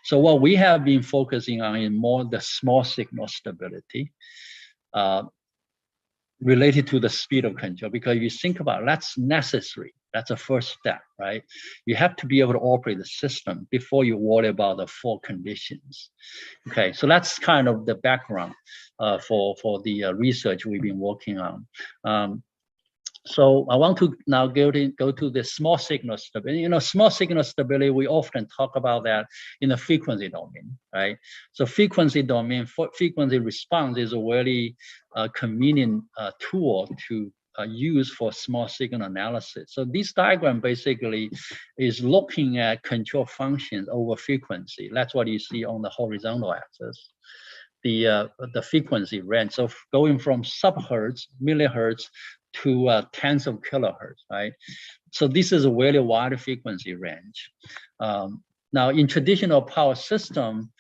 So what we have been focusing on is more the small signal stability related to the speed of control, because you think about it, that's necessary. That's a first step, right? You have to be able to operate the system before you worry about the fault conditions. Okay, so that's kind of the background for the research we've been working on. So I want to now go to the small signal stability. You know, small signal stability, we often talk about that in the frequency domain, right? So frequency domain, frequency response is a very convenient tool to use for small signal analysis. So this diagram basically is looking at control functions over frequency. That's what you see on the horizontal axis. The frequency range. So going from subhertz, millihertz to tens of kilohertz, right? So this is a very wide frequency range. Now in traditional power system,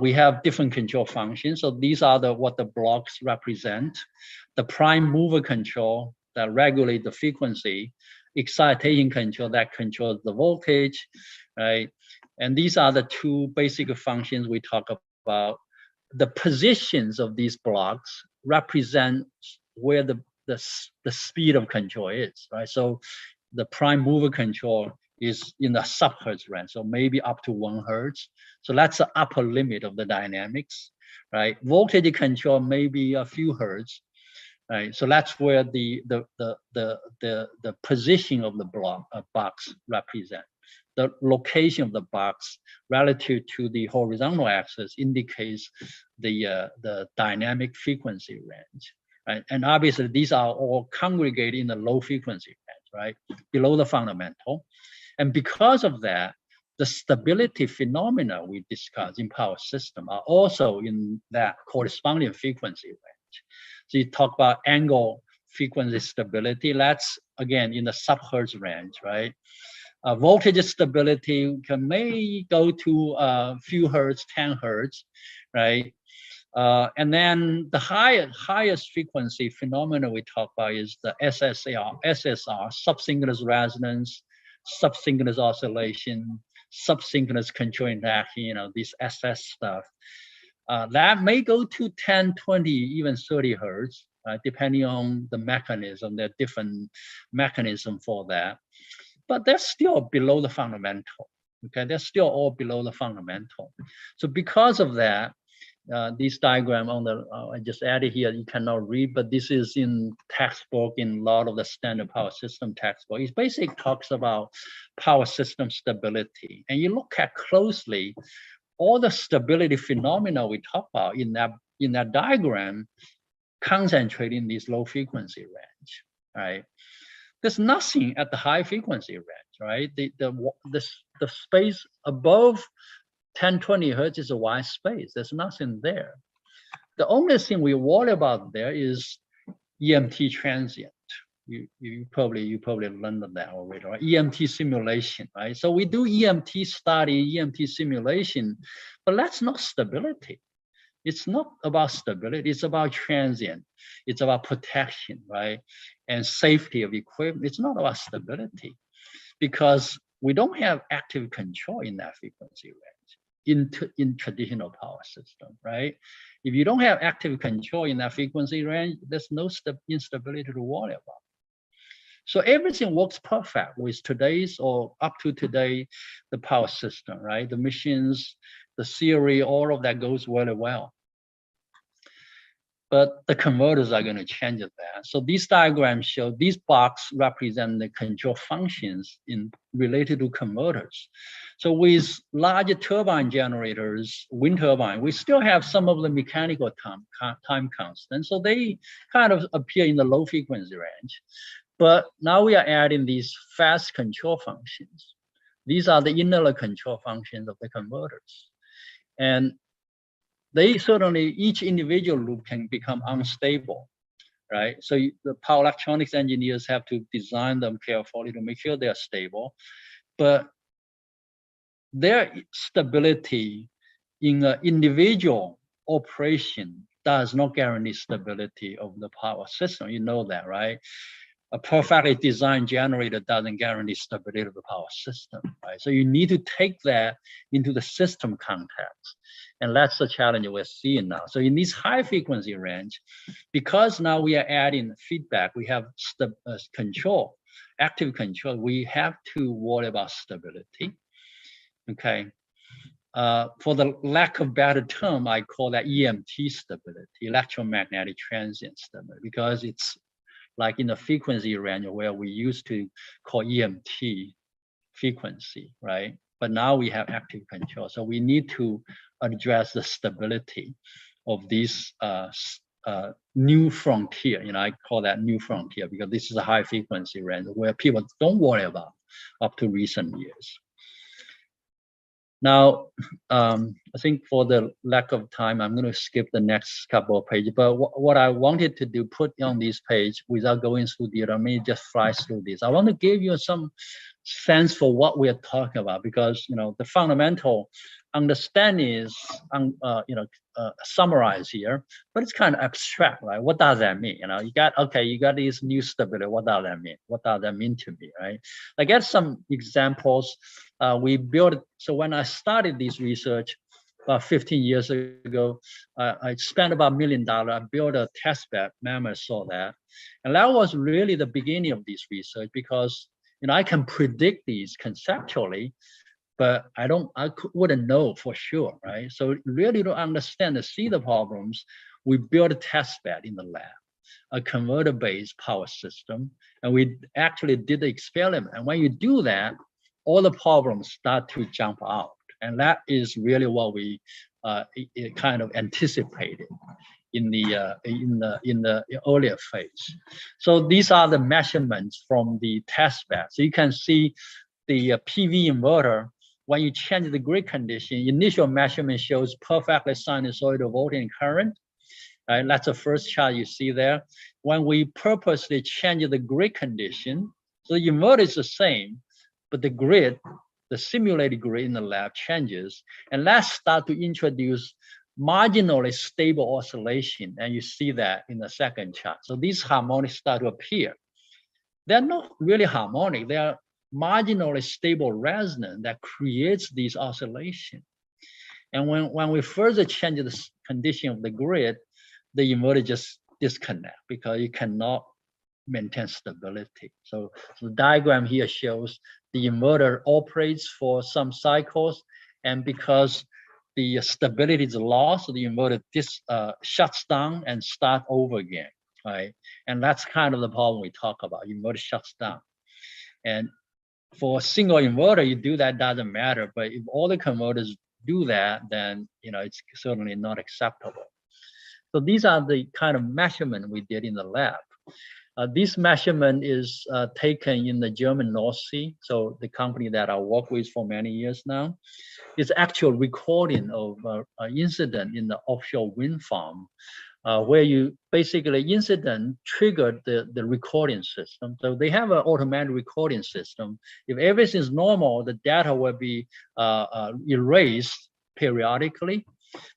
we have different control functions. So these are what the blocks represent. The prime mover control that regulate the frequency, excitation control that controls the voltage, right? And these are the two basic functions we talk about. The positions of these blocks represent where the speed of control is, right? So the prime mover control is in the subhertz range, so maybe up to 1 hertz. So that's the upper limit of the dynamics, right? Voltage control may be a few hertz, right? So that's where the position of the box represent. The location of the box relative to the horizontal axis indicates the dynamic frequency range, right? And obviously these are all congregated in the low frequency range, right? Below the fundamental. And because of that, the stability phenomena we discuss in power system are also in that corresponding frequency range. So you talk about angle frequency stability, that's again in the subhertz range, right? Voltage stability may go to a few hertz, 10 hertz, right? And then the highest frequency phenomena we talk about is the SSR, subsynchronous resonance, subsynchronous oscillation, subsynchronous control interaction, you know, this SS stuff. That may go to 10, 20, even 30 hertz, depending on the mechanism. There are different mechanisms for that. But they're still below the fundamental, okay? They're still all below the fundamental. So because of that, this diagram on the, I just added here, you cannot read, but this is in textbook, in a lot of the standard power system textbook. It basically talks about power system stability. And you look at closely, all the stability phenomena we talk about in that diagram concentrate in this low frequency range, right? There's nothing at the high frequency range, right? The space above 10, 20 hertz is a wide space. There's nothing there. The only thing we worry about there is EMT transient. You probably learned that already, right? EMT simulation, right? So we do EMT study, EMT simulation, but that's not stability. It's not about stability, it's about transient. It's about protection, right? And safety of equipment. It's not about stability because we don't have active control in that frequency range in traditional power system, right? If you don't have active control in that frequency range, there's no instability to worry about. So everything works perfect with today's or up to today, the power system, right? The machines, the theory, all of that goes really well. But the converters are going to change that. So these diagrams show these boxes represent the control functions related to converters. So with larger turbine generators, wind turbine, we still have some of the mechanical time constant. So they kind of appear in the low frequency range. But now we are adding these fast control functions. These are the inner control functions of the converters. And they certainly, each individual loop can become unstable, right? So the power electronics engineers have to design them carefully to make sure they are stable. But their stability in an individual operation does not guarantee stability of the power system. You know that, right? A perfectly designed generator doesn't guarantee stability of the power system, right? So you need to take that into the system context. And that's the challenge we're seeing now. So in this high frequency range, because now we are adding feedback, we have control, active control, we have to worry about stability, okay? For the lack of better term, I call that EMT stability, electromagnetic transient stability, because it's like in the frequency range where we used to call EMT frequency, right? But now we have active control. So we need to address the stability of this new frontier. You know, I call that new frontier because this is a high frequency range where people don't worry about up to recent years. Now, I think for the lack of time, I'm going to skip the next couple of pages. But what I wanted to do, put on this page without going through the, let me just fly through this. I want to give you some sense for what we're talking about, because the fundamental understanding is summarized here, but it's kind of abstract, right? What does that mean? You got these new stability. What does that mean? What does that mean to me, right? I get some examples. We built. So when I started this research about 15 years ago, I spent about $1 million. I built a test bed. Mammoth saw that, and that was really the beginning of this research, because I can predict these conceptually, but I wouldn't know for sure, right? So really to understand and see the problems, we built a test bed in the lab, a converter-based power system, and we actually did the experiment. And when you do that, all the problems start to jump out, and that is really what we kind of anticipated in the earlier phase. So these are the measurements from the test bed. So you can see the PV inverter. When you change the grid condition, initial measurement shows perfectly sinusoidal voltage and current. Right? That's the first chart you see there. When we purposely change the grid condition, so the inverter is the same, but the grid, the simulated grid in the lab changes, and that starts to introduce marginally stable oscillation, and you see that in the second chart. So these harmonics start to appear. They're not really harmonic, they are marginally stable resonance that creates these oscillations. And when we further change the condition of the grid, the inverter just disconnect because you cannot maintain stability. So the diagram here shows the inverter operates for some cycles, and because the stability is lost, the inverter shuts down and start over again, right? And that's kind of the problem we talk about. Inverter shuts down, and for a single inverter, you do that, doesn't matter. But if all the converters do that, then it's certainly not acceptable. So these are the kind of measurement we did in the lab. This measurement is taken in the German North Sea. So the company that I work with for many years now, it's actual recording of an incident in the offshore wind farm, where you basically incident triggered the recording system. So they have an automatic recording system. If everything's normal, the data will be erased periodically.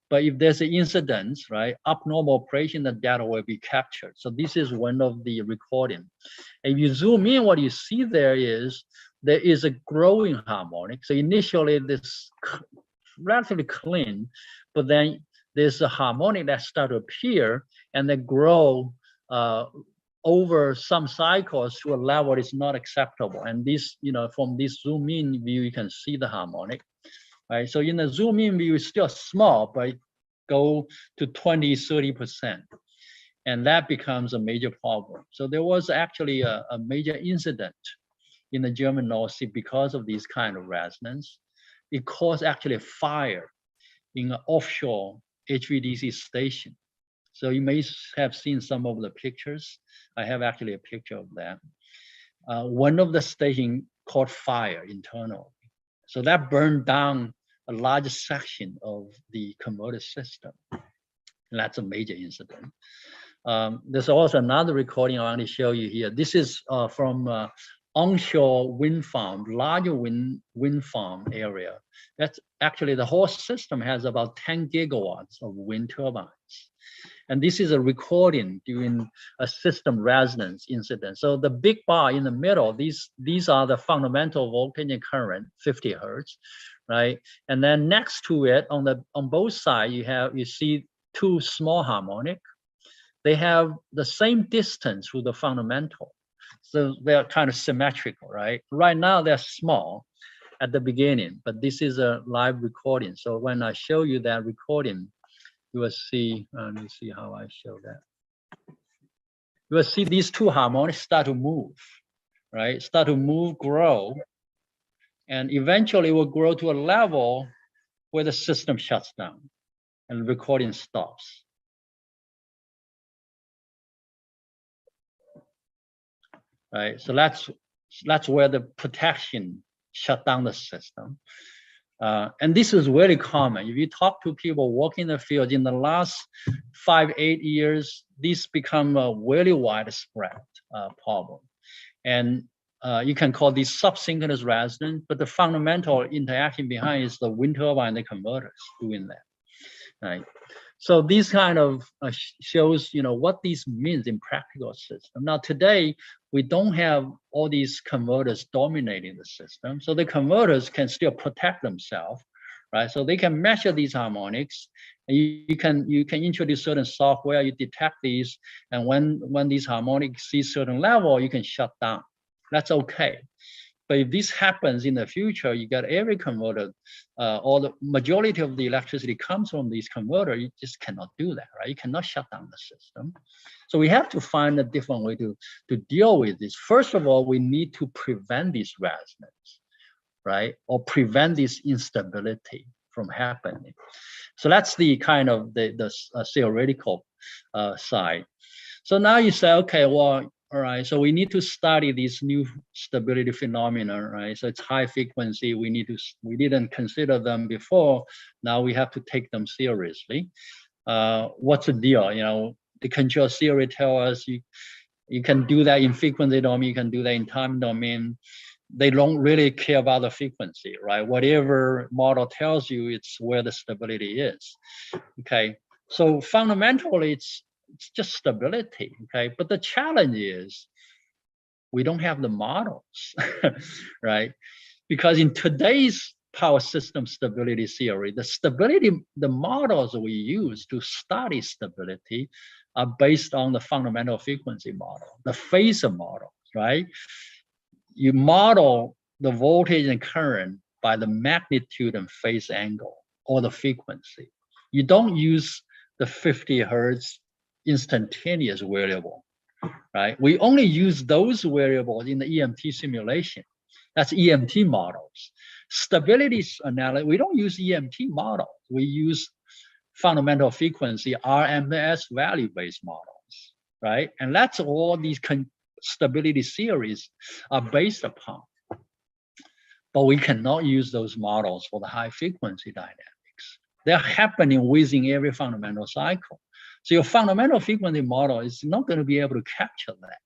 But if there's an incident, right, abnormal operation, the data will be captured. So this is one of the recording. And if you zoom in, what you see there is a growing harmonic. So initially this relatively clean, but then there's a harmonic that start to appear and then grow over some cycles to a level that is not acceptable. And this, from this zoom in view, you can see the harmonic. Right, so in the zoom in view, it's still small, but go to 20–30%, and that becomes a major problem. So there was actually a major incident in the German North Sea because of this kind of resonance. It caused actually a fire in an offshore HVDC station. So you may have seen some of the pictures. I have actually a picture of that. One of the stations caught fire internally. So that burned down a large section of the converter system. And that's a major incident. There's also another recording I want to show you here. This is from onshore wind farm, larger wind farm area. That's actually the whole system has about 10 gigawatts of wind turbines. And this is a recording during a system resonance incident. So the big bar in the middle, these are the fundamental voltage and current, 50 hertz, right? And then next to it, on both sides, you see two small harmonic. They have the same distance to the fundamental. So they're kind of symmetrical, right? Right now they're small at the beginning, but this is a live recording. So when I show you that recording, you will see, let me see how I show that. You will see these two harmonics start to move, right? Start to move, grow, and eventually will grow to a level where the system shuts down and the recording stops. Right, so that's where the protection shut down the system. And this is very common. If you talk to people working in the field in the last 5–8 years, this become a very widespread problem. And you can call this subsynchronous resonance, but the fundamental interaction behind is the wind turbine and the converters doing that, right? So this kind of shows, what this means in practical system. Now today, we don't have all these converters dominating the system. So the converters can still protect themselves, right? So they can measure these harmonics, and you can introduce certain software, you detect these, and when these harmonics see certain level, you can shut down. That's okay. But if this happens in the future, you got every converter, or the majority of the electricity comes from these converters, you just cannot do that, right? You cannot shut down the system. So we have to find a different way to deal with this. First of all, we need to prevent this resonance, right? Or prevent this instability from happening. So that's the kind of the theoretical side. So now you say, okay, well, all right, so we need to study this new stability phenomena, right? So it's high frequency. We didn't consider them before. Now we have to take them seriously. What's the deal? The control theory tells us you can do that in frequency domain, you can do that in time domain. They don't really care about the frequency, right? Whatever model tells you, it's where the stability is. Okay, so fundamentally, it's just stability, okay? But the challenge is we don't have the models, right? Because in today's power system stability theory, the models we use to study stability are based on the fundamental frequency model, the phasor model, right? You model the voltage and current by the magnitude and phase angle or the frequency. You don't use the 50 hertz instantaneous variable, right? We only use those variables in the EMT simulation. That's EMT models. Stability analysis, we don't use EMT models. We use fundamental frequency, RMS value-based models, right? And that's all these stability theories are based upon. But we cannot use those models for the high frequency dynamics. They're happening within every fundamental cycle. So your fundamental frequency model is not going to be able to capture that.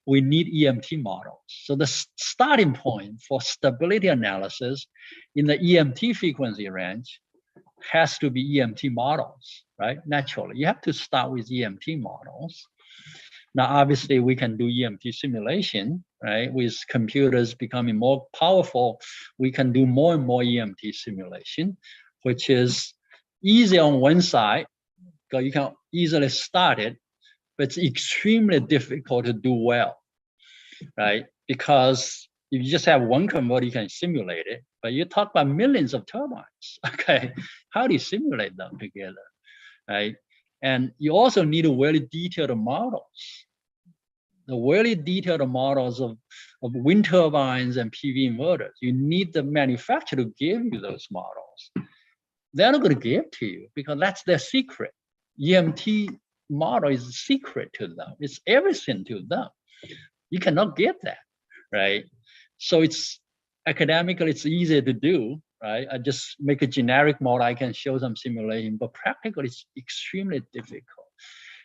We need EMT models. So the starting point for stability analysis in the EMT frequency range has to be EMT models, right? Naturally, you have to start with EMT models. Now, obviously, we can do EMT simulation, right? With computers becoming more powerful, we can do more and more EMT simulation, which is easy on one side, because you can easily start it, but it's extremely difficult to do well, right? Because if you just have one converter, you can simulate it, but you talk about millions of turbines, okay? How do you simulate them together, right? And you also need a very detailed models. The very detailed models of wind turbines and PV inverters. You need the manufacturer to give you those models. They're not going to give to you because that's their secret. EMT model is a secret to them. It's everything to them. You cannot get that, right? So it's academically, it's easier to do, right? I just make a generic model. I can show some simulation, but practically it's extremely difficult.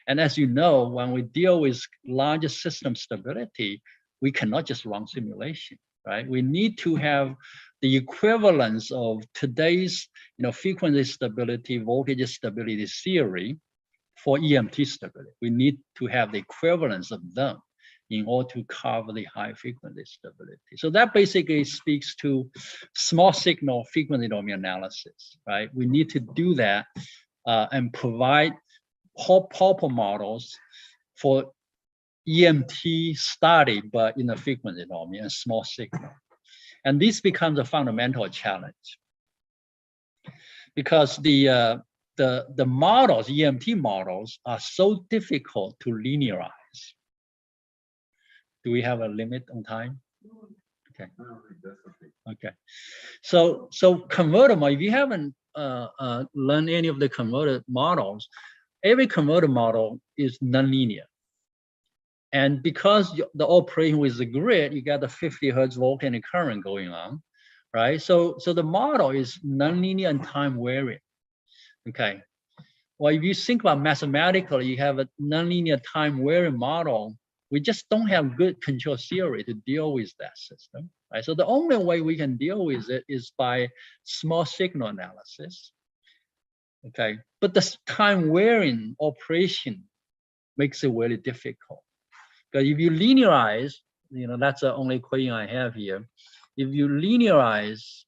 And as you know, when we deal with larger system stability, we cannot just run simulation, right? We need to have the equivalence of today's, frequency stability, voltage stability theory for EMT stability. We need to have the equivalence of them in order to cover the high frequency stability. So that basically speaks to small signal frequency domain analysis, right? We need to do that and provide proper models for EMT study, but in the frequency domain and small signal. And this becomes a fundamental challenge because the models, EMT models, are so difficult to linearize. Do we have a limit on time? Okay. Okay. So converter model, if you haven't learned any of the converter models, every converter model is nonlinear. And because the operation with the grid, you got the 50 Hertz volcanic current going on, right? So the model is nonlinear and time varying. Okay. Well, if you think about mathematically, you have a nonlinear time varying model. We just don't have good control theory to deal with that system, right? So the only way we can deal with it is by small signal analysis. Okay, but the time varying operation makes it very difficult. Because if you linearize, that's the only equation I have here. If you linearize,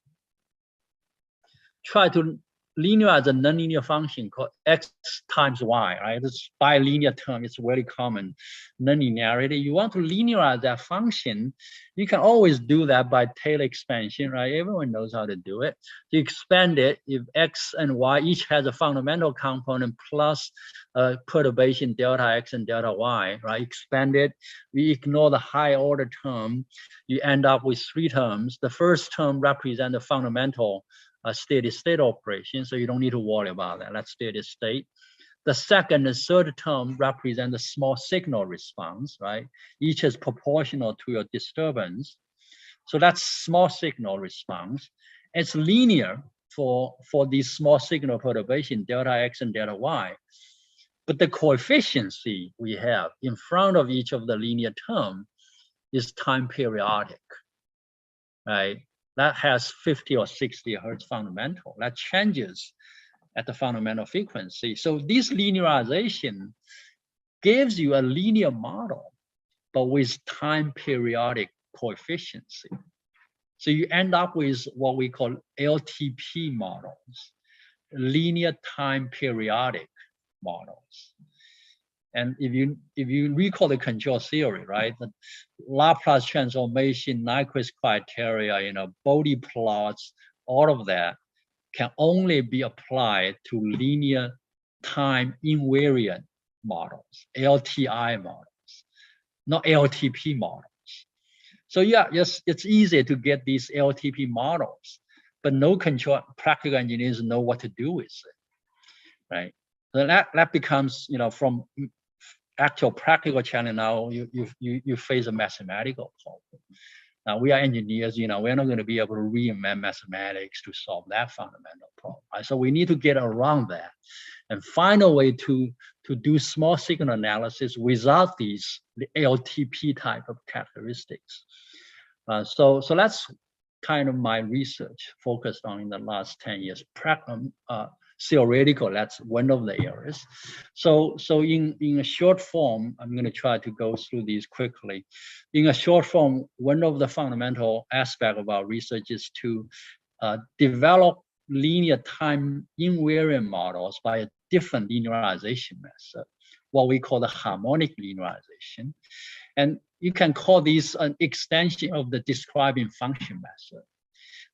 try to linearize a nonlinear function called x times y, right? This bilinear term is very common, nonlinearity. You want to linearize that function, you can always do that by Taylor expansion, right? Everyone knows how to do it. You expand it if x and y each has a fundamental component plus perturbation delta x and delta y, right? Expand it, we ignore the high order term, you end up with three terms. The first term represents the fundamental steady state operation, so you don't need to worry about that. That's steady state. The second and third term represent the small signal response, right? Each is proportional to your disturbance. So that's small signal response. It's linear for these small signal perturbation, delta x and delta y. But the coefficients we have in front of each of the linear term is time periodic, right? That has 50 or 60 Hertz fundamental. That changes at the fundamental frequency. So this linearization gives you a linear model, but with time periodic coefficiency. So you end up with what we call LTP models, linear time periodic models. And if you recall the control theory, right? The Laplace transformation, Nyquist criteria, Bode plots, all of that can only be applied to linear time invariant models, LTI models, not LTP models. So yeah, yes, it's easy to get these LTP models, but no control practical engineers know what to do with it, right? So that becomes, from actual practical challenge now, you face a mathematical problem. Now we are engineers, we're not going to be able to reinvent mathematics to solve that fundamental problem. Right? So we need to get around that and find a way to do small signal analysis without the ALTP type of characteristics. So that's kind of my research focused on in the last 10 years. Theoretical, that's one of the areas. So in a short form, I'm going to try to go through these quickly. In a short form, one of the fundamental aspects of our research is to develop linear time invariant models by a different linearization method, what we call the harmonic linearization. And you can call this an extension of the describing function method.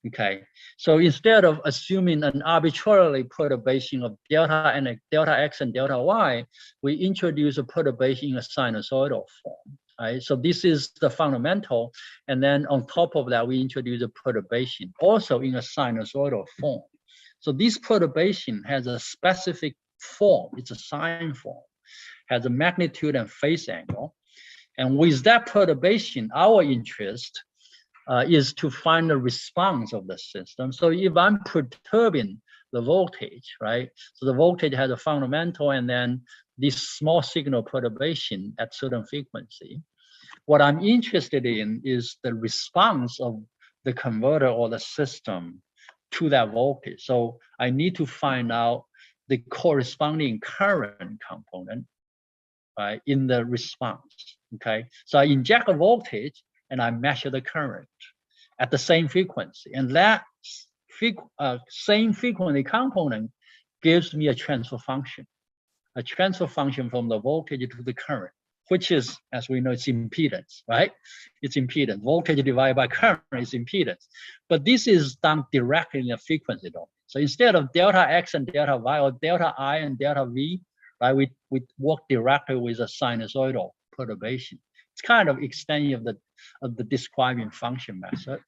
Okay, so instead of assuming an arbitrarily perturbation of delta and delta x and delta y, we introduce a perturbation in a sinusoidal form. Right, so this is the fundamental, and then on top of that, we introduce a perturbation also in a sinusoidal form. So this perturbation has a specific form; it's a sine form, has a magnitude and phase angle, and with that perturbation, our interest is to find the response of the system. So if I'm perturbing the voltage, right? So the voltage has a fundamental and then this small signal perturbation at certain frequency. What I'm interested in is the response of the converter or the system to that voltage. So I need to find out the corresponding current component, right, in the response, okay? So I inject a voltage and I measure the current at the same frequency. And that same frequency component gives me a transfer function from the voltage to the current, which is, as we know, it's impedance, right? It's impedance. Voltage divided by current is impedance. But this is done directly in the frequency domain. So instead of delta x and delta y, or delta I and delta v, right, we work directly with a sinusoidal perturbation. It's kind of extension of the describing function method.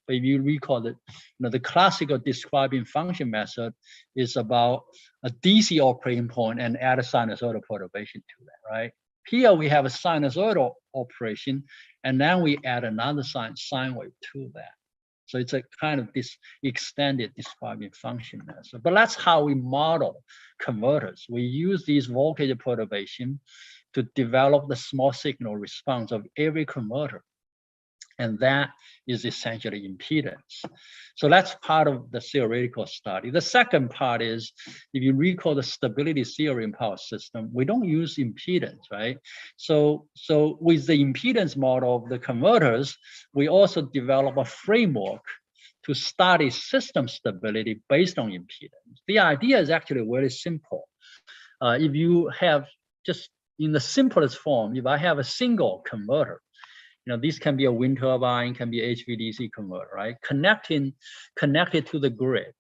But if you recall that, the classical describing function method is about a DC operating point and add a sinusoidal perturbation to that, right? Here we have a sinusoidal operation, and then we add another sine wave to that. So it's a kind of this extended describing function method. But that's how we model converters. We use these voltage perturbation to develop the small signal response of every converter. And that is essentially impedance. So that's part of the theoretical study. The second part is, if you recall the stability theory in power system, we don't use impedance, right? So with the impedance model of the converters, we also develop a framework to study system stability based on impedance. The idea is actually very simple. If you have, just in the simplest form, if I have a single converter, this can be a wind turbine, can be HVDC converter, right? Connected to the grid.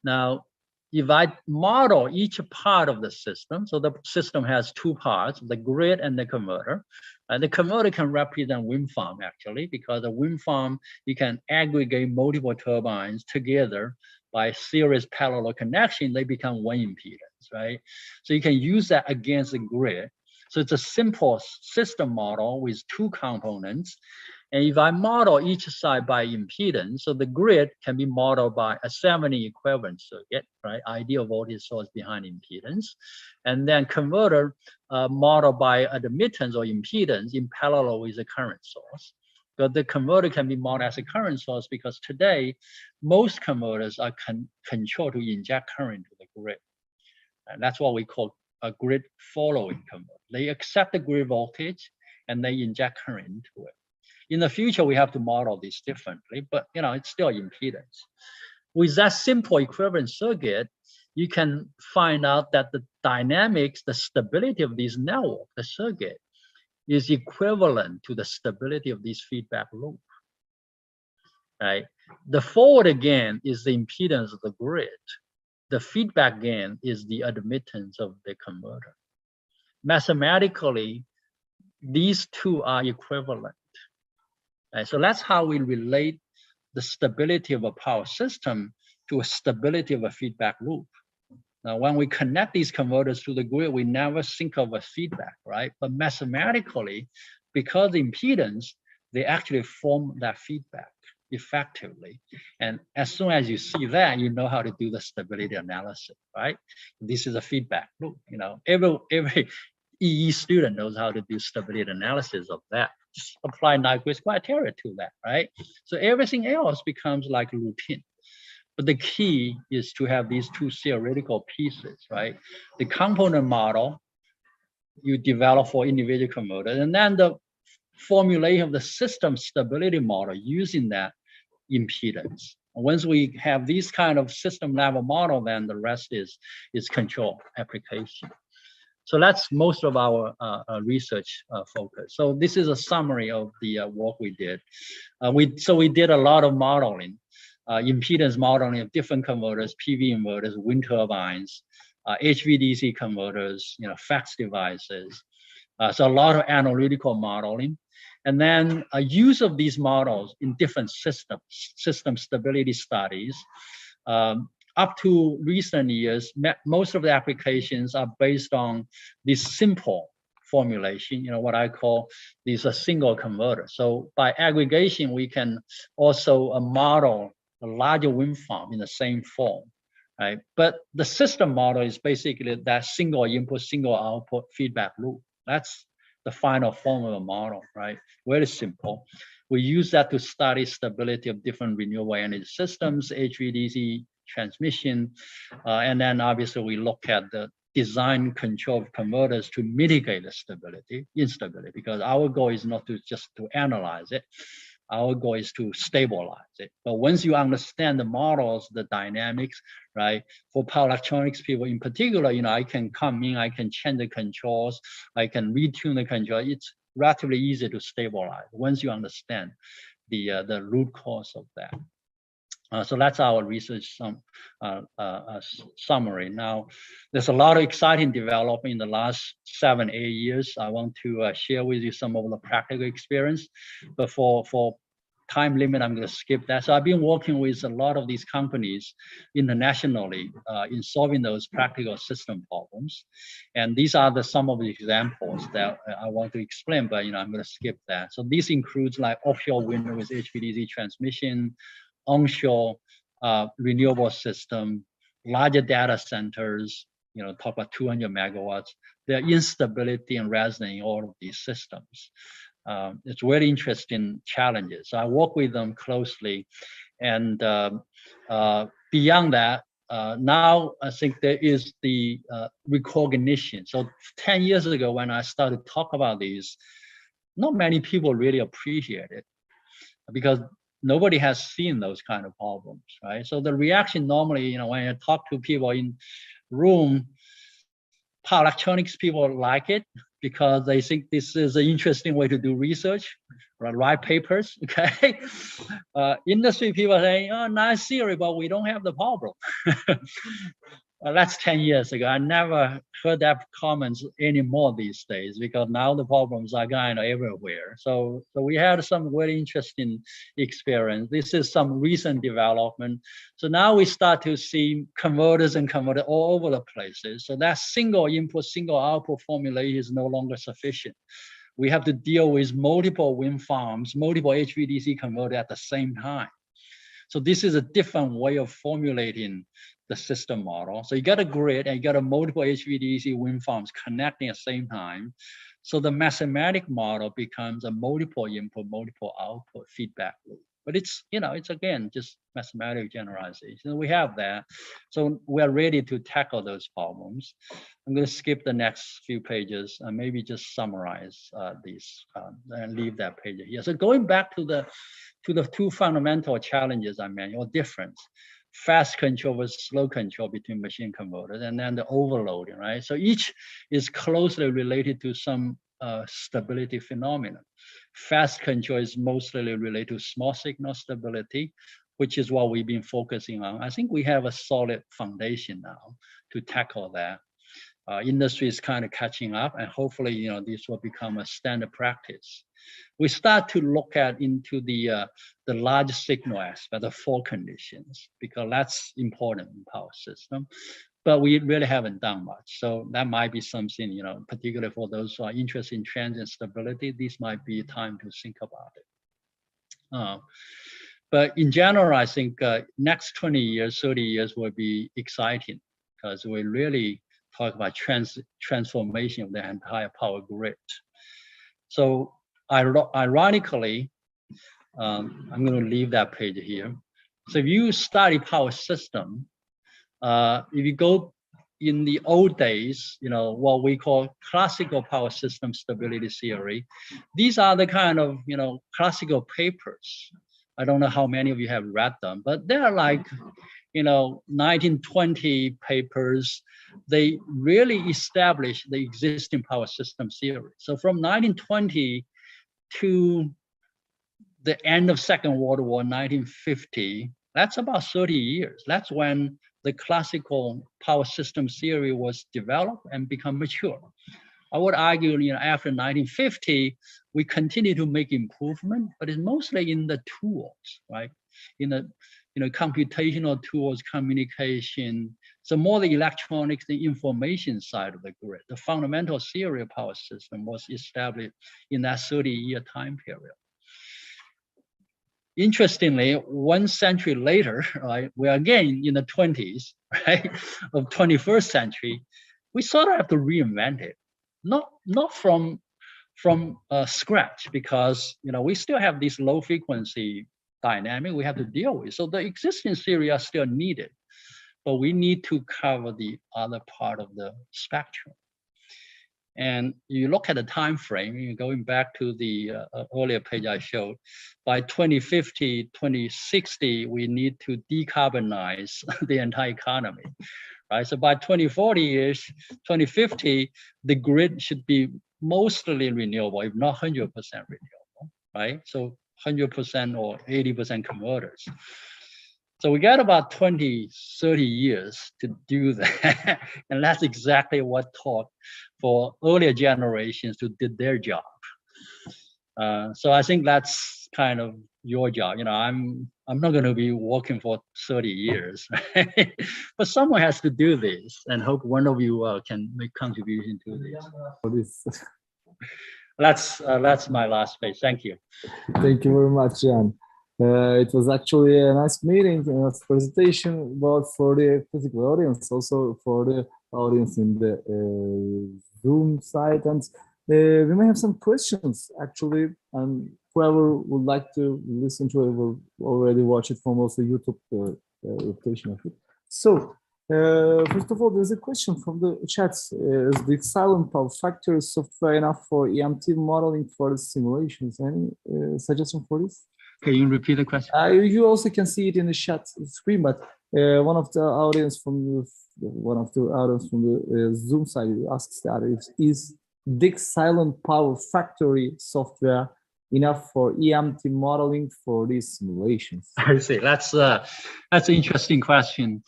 Now, if I model each part of the system, so the system has two parts, the grid and the converter. The converter can represent wind farm, actually, because a wind farm, you can aggregate multiple turbines together by series parallel connection, they become one impedance, right? So you can use that against the grid. So it's a simple system model with two components. And if I model each side by impedance, so the grid can be modeled by a Thevenin equivalent circuit, right? Ideal voltage source behind impedance. And then converter modeled by admittance or impedance in parallel with the current source. But the converter can be modeled as a current source because today, most converters are controlled to inject current to the grid. And that's what we call a grid following converter. They accept the grid voltage and they inject current into it. In the future, we have to model this differently, but it's still impedance. With that simple equivalent circuit, you can find out that the dynamics, the stability of this network, the circuit, is equivalent to the stability of this feedback loop. Right? The forward gain is the impedance of the grid. The feedback gain is the admittance of the converter. Mathematically, these two are equivalent. Right? So that's how we relate the stability of a power system to a stability of a feedback loop. Now, when we connect these converters to the grid, we never think of a feedback, right? But mathematically, because impedance, they actually form that feedback effectively. And as soon as you see that, you know how to do the stability analysis, right? This is a feedback loop. You know, every EE student knows how to do stability analysis of that. Just apply Nyquist criteria to that, right? So everything else becomes like routine. But the key is to have these two theoretical pieces, right? The component model you develop for individual converters, and then the formulation of the system stability model using that impedance. Once we have these kind of system level model, then the rest is control application. So that's most of our research focus. So this is a summary of the work we did. We did a lot of modeling, impedance modeling of different converters, PV inverters, wind turbines, HVDC converters, you know, fax devices. So a lot of analytical modeling. And then use of these models in different system stability studies. Up to recent years, most of the applications are based on this simple formulation, you know, what I call these a single converter. So by aggregation, we can also model a larger wind farm in the same form, right? But the system model is basically that single input, single output feedback loop. That's the final form of a model, right? Very simple. We use that to study stability of different renewable energy systems, HVDC transmission, and then obviously we look at the design control of converters to mitigate the instability, because our goal is not to just to analyze it. Our goal is to stabilize it. But once you understand the models, the dynamics, right? For power electronics people in particular, you know, I can come in, I can change the controls, I can retune the control. It's relatively easy to stabilize once you understand the root cause of that. So that's our research summary. Now, there's a lot of exciting development in the last 7-8 years. I want to share with you some of the practical experience, but for time limit, I'm going to skip that. So I've been working with a lot of these companies internationally in solving those practical system problems. And these are some of the examples that I want to explain, but you know, I'm going to skip that. So this includes like offshore wind with HVDC transmission, onshore renewable system, larger data centers, you know, talk about 200 megawatts, the instability and resonance in all of these systems. It's very interesting challenges. So I work with them closely. And beyond that, now I think there is the recognition. So 10 years ago, when I started to talk about these, not many people really appreciate it because nobody has seen those kind of problems, right? So the reaction normally, you know, when I talk to people in room, power electronics people like it because they think this is an interesting way to do research, write papers, okay? Industry people say, oh, nice theory, but we don't have the problem. That's 10 years ago. I never heard that comments anymore these days because now the problems are kind of everywhere. So we had some very interesting experience. This is some recent development. So now we start to see converters all over the places. So that single input, single output formulation is no longer sufficient. We have to deal with multiple wind farms, multiple HVDC converters at the same time. So this is a different way of formulating the system model. So you got a grid and you got a multiple HVDC wind farms connecting at the same time. So the mathematic model becomes a multiple input, multiple output feedback loop. But it's, you know, it's again, just mathematical generalization. We have that. So we're ready to tackle those problems. I'm going to skip the next few pages and maybe just summarize these and leave that page here. So going back to the two fundamental challenges I mentioned, or difference, fast control versus slow control between machine converters, and then the overloading, right? So each is closely related to some stability phenomenon. Fast control is mostly related to small signal stability, which is what we've been focusing on. I think we have a solid foundation now to tackle that. Industry is kind of catching up, and hopefully, you know, this will become a standard practice. We start to look into the large signal aspect, the fault conditions, because that's important in power system. but we really haven't done much. So that might be something, you know, particularly for those who are interested in transient stability, this might be a time to think about it. But in general, I think next 20 years, 30 years will be exciting because we really talk about transformation of the entire power grid. So ironically, I'm going to leave that page here. So if you study power system, if you go in the old days, you know, what we call classical power system stability theory, these are the kind of, you know, classical papers. I don't know how many of you have read them, but they're like, you know, 1920 papers. They really established the existing power system theory. So from 1920 to the end of Second World War, 1950, that's about 30 years. That's when the classical power system theory was developed and become mature. I would argue, you know, after 1950, we continue to make improvement, but it's mostly in the tools, right? In the, you know, computational tools, communication. So more the electronics, the information side of the grid. The fundamental theory of power system was established in that 30-year time period. Interestingly, 1 century later, right, we're again in the 20s, right, of 21st century, we sort of have to reinvent it, not from scratch, because, you know, we still have this low frequency dynamic we have to deal with. So the existing theory are still needed, but we need to cover the other part of the spectrum. And you look at the time frame, you're going back to the earlier page I showed, by 2050, 2060, we need to decarbonize the entire economy, right? So by 2040-ish, 2050, the grid should be mostly renewable, if not 100% renewable, right? So 100% or 80% converters. So we got about 20, 30 years to do that. And that's exactly what taught for earlier generations who did their job. So I think that's kind of your job. You know, I'm not going to be working for 30 years, right? But someone has to do this, and hope one of you can make contribution to this. That's my last page. Thank you. Thank you very much, Jan. It was actually a nice meeting, a nice presentation, both for the physical audience, also for the audience in the Zoom site. And we may have some questions, actually, and whoever would like to listen to it will already watch it from also YouTube reputation of it. So, first of all, there's a question from the chat. Is the silent power factor software enough for EMT modeling for the simulations? Any suggestion for this? Can you repeat the question? You also can see it in the chat screen, but one of the audience from the Zoom side asks that is DIC silent power factory software enough for EMT modeling for these simulations? I see. That's an interesting question.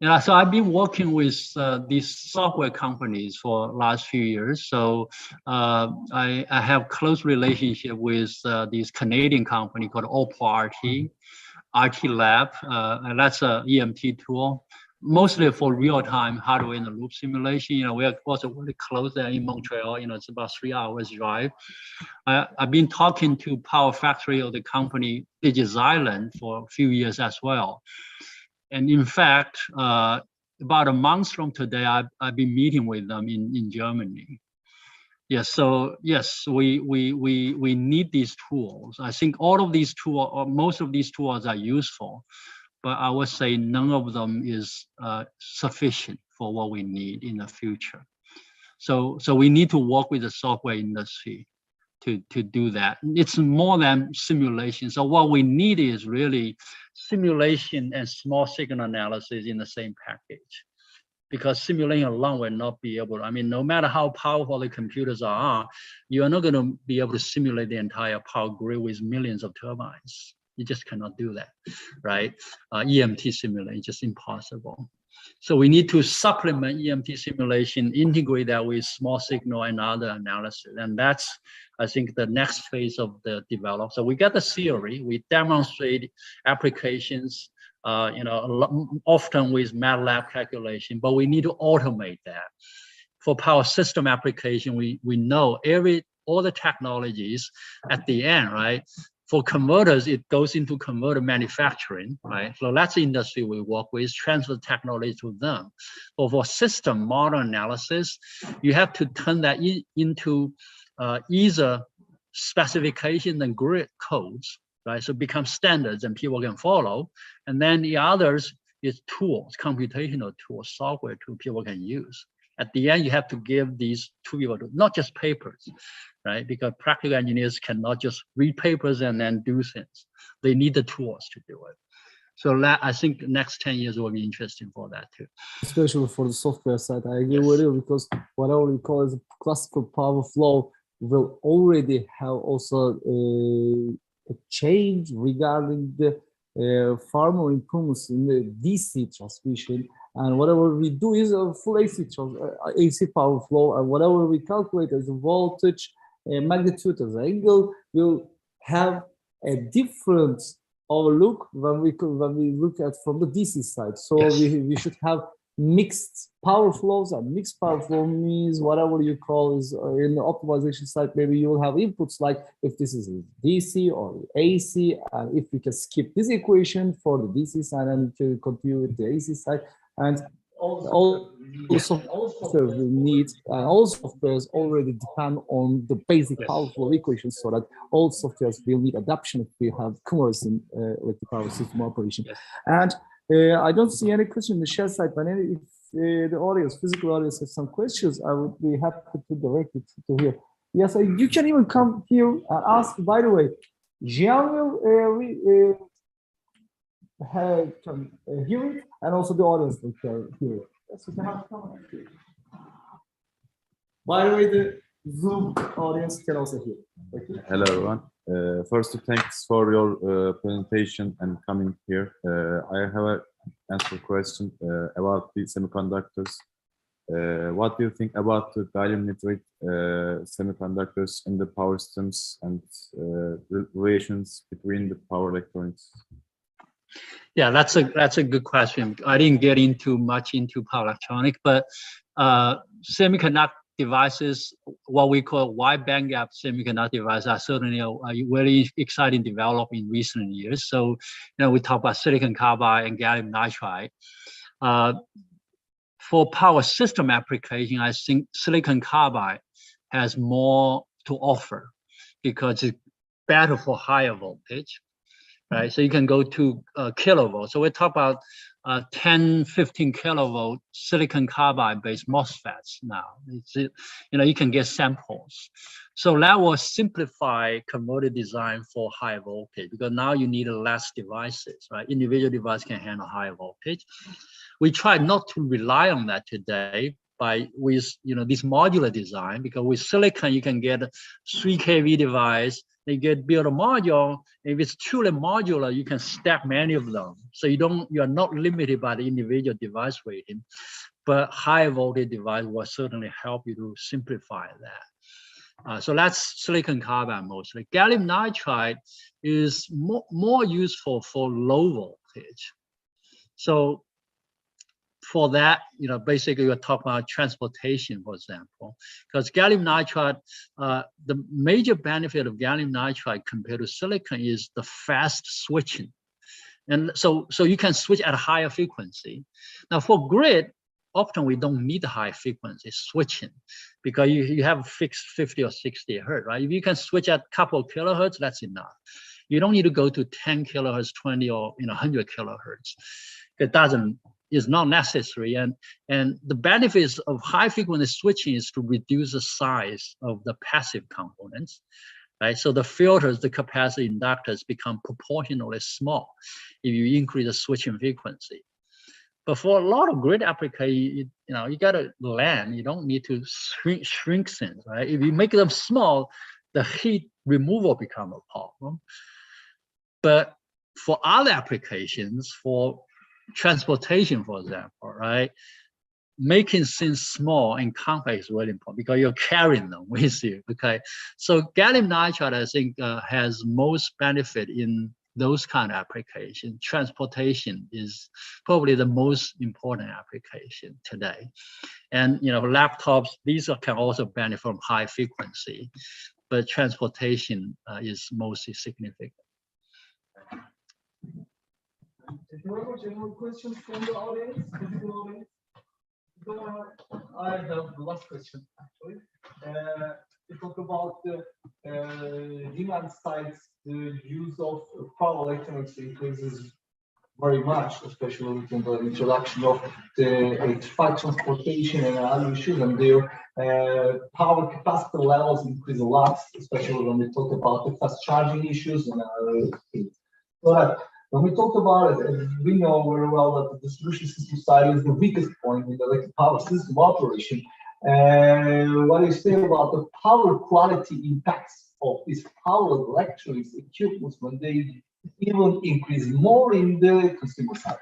Yeah, so I've been working with these software companies for the last few years. So I have close relationship with this Canadian company called OPRT, RT Lab, and that's an EMT tool, mostly for real-time hardware in the loop simulation. You know, we are also really close there in Montreal. You know, it's about 3 hours drive. I've been talking to Power Factory of the company DigiXisland for a few years as well. And in fact, about a month from today, I've been meeting with them in Germany. Yes, so yes, we need these tools. I think all of these tools, or most of these tools are useful, but I would say none of them is sufficient for what we need in the future. So we need to work with the software industry to do that. It's more than simulation. So what we need is really simulation and small signal analysis in the same package, because simulation alone will not be able to, I mean, no matter how powerful the computers are, you are not going to be able to simulate the entire power grid with millions of turbines. You just cannot do that, right? EMT simulation is just impossible. So we need to supplement EMT simulation, integrate that with small signal and other analysis. And that's, I think, the next phase of the development. So we got the theory, we demonstrate applications often with MATLAB calculation, but we need to automate that. For power system application, we know all the technologies at the end, right? For converters, it goes into converter manufacturing, right? So that's the industry we work with, transfer technology to them. But for system model analysis, you have to turn that into either specification and grid codes, right? So it becomes standards and people can follow. And then the others is tools, computational tools, software tools people can use. At the end, you have to give these to people, not just papers, right? Because practical engineers cannot just read papers and then do things. They need the tools to do it. So I think the next 10 years will be interesting for that too. Especially for the software side, I agree Yes. with you, because whatever we call as a classical power flow will already have also a change regarding the further improvements in the DC transmission. And whatever we do is a full AC power flow, and whatever we calculate as a voltage, magnitude as angle, will have a different overlook when we look at from the DC side. So Yes. we should have mixed power flows, and mixed power flow means whatever you call is in the optimization side, maybe you will have inputs like if this is DC or AC, and if we can skip this equation for the DC side and to continue with the AC side, and all the software we need, and all softwares already depend on the basic power flow equations, so that all softwares will need adaptation if we have conversion with the power system operation. And I don't see any question in the chat side, but if the audience, physical audience, has some questions, I would be happy to direct it to here. Yes, you can even come here and ask. By the way, Jian will can hear it, and also the audience will hear it. Yes, you can have come here. By the way, the Zoom audience can also hear. Okay. Hello, everyone. First, thanks for your presentation and coming here. I have an answer question about the semiconductors. What do you think about the gallium nitride semiconductors in the power systems and relations between the power electronics? Yeah, that's a good question. I didn't get much into power electronics, but semiconductor devices, what we call wide bandgap semiconductor devices, are certainly a very exciting development in recent years. So, we talk about silicon carbide and gallium nitride. For power system application, I think silicon carbide has more to offer because it's better for higher voltage, right? So you can go to kilovolts. So we talk about 10, 15 kilovolt silicon carbide based MOSFETs now. You can get samples. So that will simplify converter design for high voltage, because now you need less devices, right? Individual device can handle high voltage. We try not to rely on that today with this modular design, because with silicon you can get a 3 kV device. You build a module. If it's truly modular, you can stack many of them. So you are not limited by the individual device rating. But high voltage device will certainly help you to simplify that. So that's silicon carbide mostly. Gallium nitride is more useful for low voltage. So for that, basically we're talking about transportation, for example, because gallium nitride, the major benefit of gallium nitride compared to silicon is the fast switching. And so you can switch at a higher frequency. Now for grid, often we don't need high frequency switching because you have fixed 50 or 60 hertz, right? If you can switch at a couple of kilohertz, that's enough. You don't need to go to 10 kilohertz, 20 or 100 kilohertz. Is not necessary, and the benefits of high frequency switching is to reduce the size of the passive components, right? So the filters, the capacitor inductors become proportionally small if you increase the switching frequency. But for a lot of grid applications, you got to land. You don't need to shrink things, right? If you make them small, the heat removal becomes a problem. But for other applications, for transportation, for example, right? Making things small and compact is really important because you're carrying them with you, okay? So gallium nitride, I think, has most benefit in those kind of applications. Transportation is probably the most important application today. And laptops, these can also benefit from high frequency, but transportation is mostly significant. Thank you very much. Any more questions from the audience? I have the last question actually. To talk about the demand side, the use of power electronics increases very much, especially with the introduction of the electrified transportation and other issues, and their power capacity levels increase a lot, especially when we talk about the fast charging issues and other things. But when we talk about it, we know very well that the distribution system side is the weakest point in the electric power system operation. What do you say about the power quality impacts of these power electronics equipment when they even increase more in the consumer side?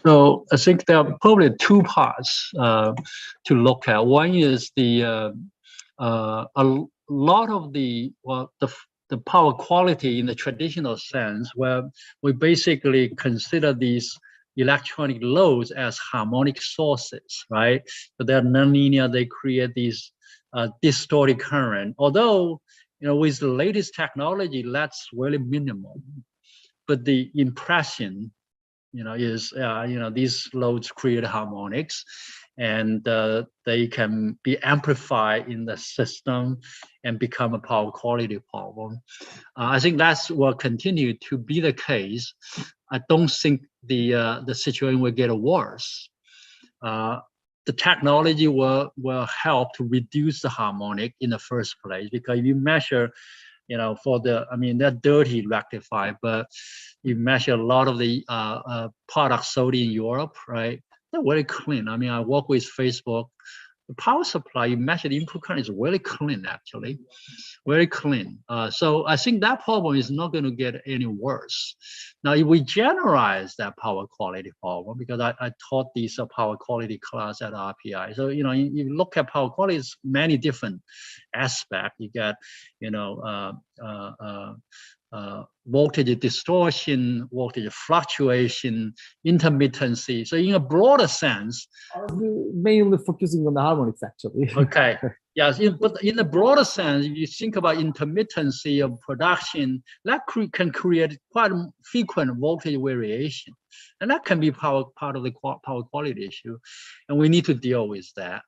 So I think there are probably two parts to look at. One is a lot of the power quality in the traditional sense, where we basically consider these electronic loads as harmonic sources, right? So they're nonlinear, they create these distorted current. Although, with the latest technology, that's really minimal. But the impression, is, these loads create harmonics, and they can be amplified in the system and become a power quality problem. I think that's will continue to be the case. I don't think the situation will get worse. The technology will help to reduce the harmonic in the first place, because if you measure, they're dirty rectified, but you measure a lot of the products sold in Europe, right? They're very clean. I work with Facebook. The power supply, you measure the input current is very clean, actually, very clean. So I think that problem is not going to get any worse. Now, if we generalize that power quality problem, because I taught this power quality class at RPI. So, you look at power quality, it's many different aspects. You get, voltage distortion, voltage fluctuation, intermittency. So in a broader sense, mainly focusing on the harmonics, actually. Okay. Yes, but in the broader sense, if you think about intermittency of production, that can create quite frequent voltage variation, and that can be part of the power quality issue, and we need to deal with that.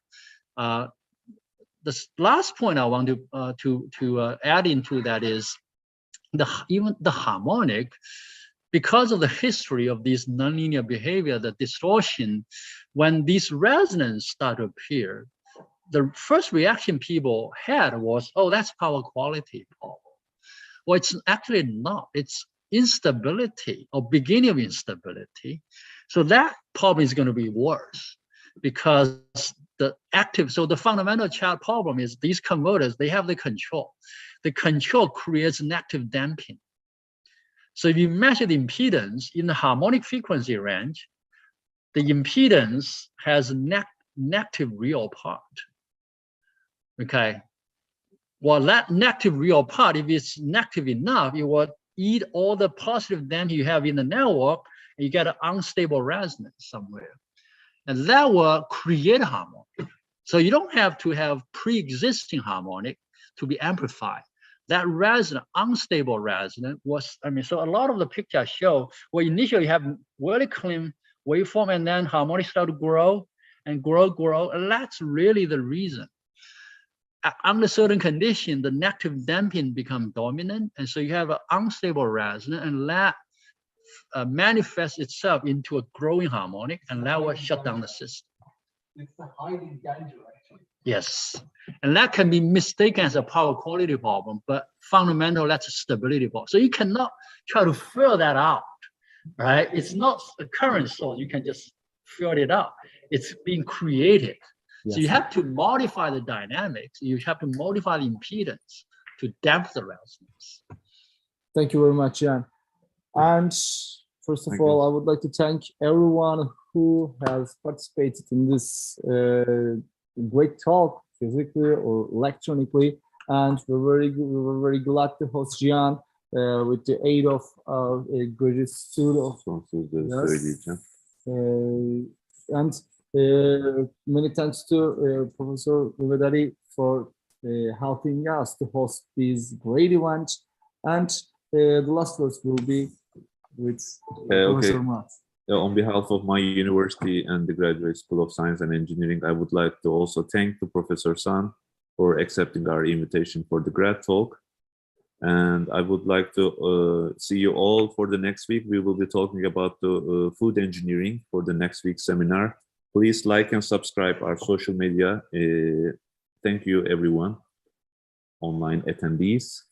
The last point I want to add into that is even the harmonic, because of the history of this nonlinear behavior, the distortion, when these resonances start to appear, the first reaction people had was, oh, that's power quality problem. Well, it's actually not. It's instability or beginning of instability. So that problem is going to be worse, because the fundamental child problem is these converters, they have the control. The control creates negative damping. So if you measure the impedance in the harmonic frequency range, the impedance has negative real part. Okay. Well, that negative real part, if it's negative enough, it will eat all the positive damping you have in the network, and you get an unstable resonance somewhere. And that will create a harmonic. So you don't have to have pre-existing harmonic to be amplified. That resonant, unstable resonance was, so a lot of the pictures show where initially you have very clean waveform, and then harmonics start to grow and grow. And that's really the reason. Under certain conditions, the negative damping becomes dominant. And so you have an unstable resonance, and that manifests itself into a growing harmonic, and that will shut down the system. It's a hiding danger, actually. Yes, and that can be mistaken as a power quality problem, but fundamentally that's a stability problem. So you cannot try to fill that out, right? It's not a current source. You can just fill it out. It's being created. Yes. So you have to modify the dynamics. You have to modify the impedance to damp the resonance. Thank you very much, Jan. And first of all, I would like to thank everyone who has participated in this great talk, physically or electronically. And we were very glad to host Jan with the aid of our graduate student. Sonsuzları Yes. söyleyeceğim. And many thanks to Professor Rubedari for helping us to host this great event. And the last words will be with Professor Murat. On behalf of my university and the Graduate School of Science and Engineering, I would like to also thank the Professor San for accepting our invitation for the grad talk. And I would like to see you all for the next week. We will be talking about the food engineering for the next week's seminar. Please like and subscribe our social media. Thank you, everyone, online attendees.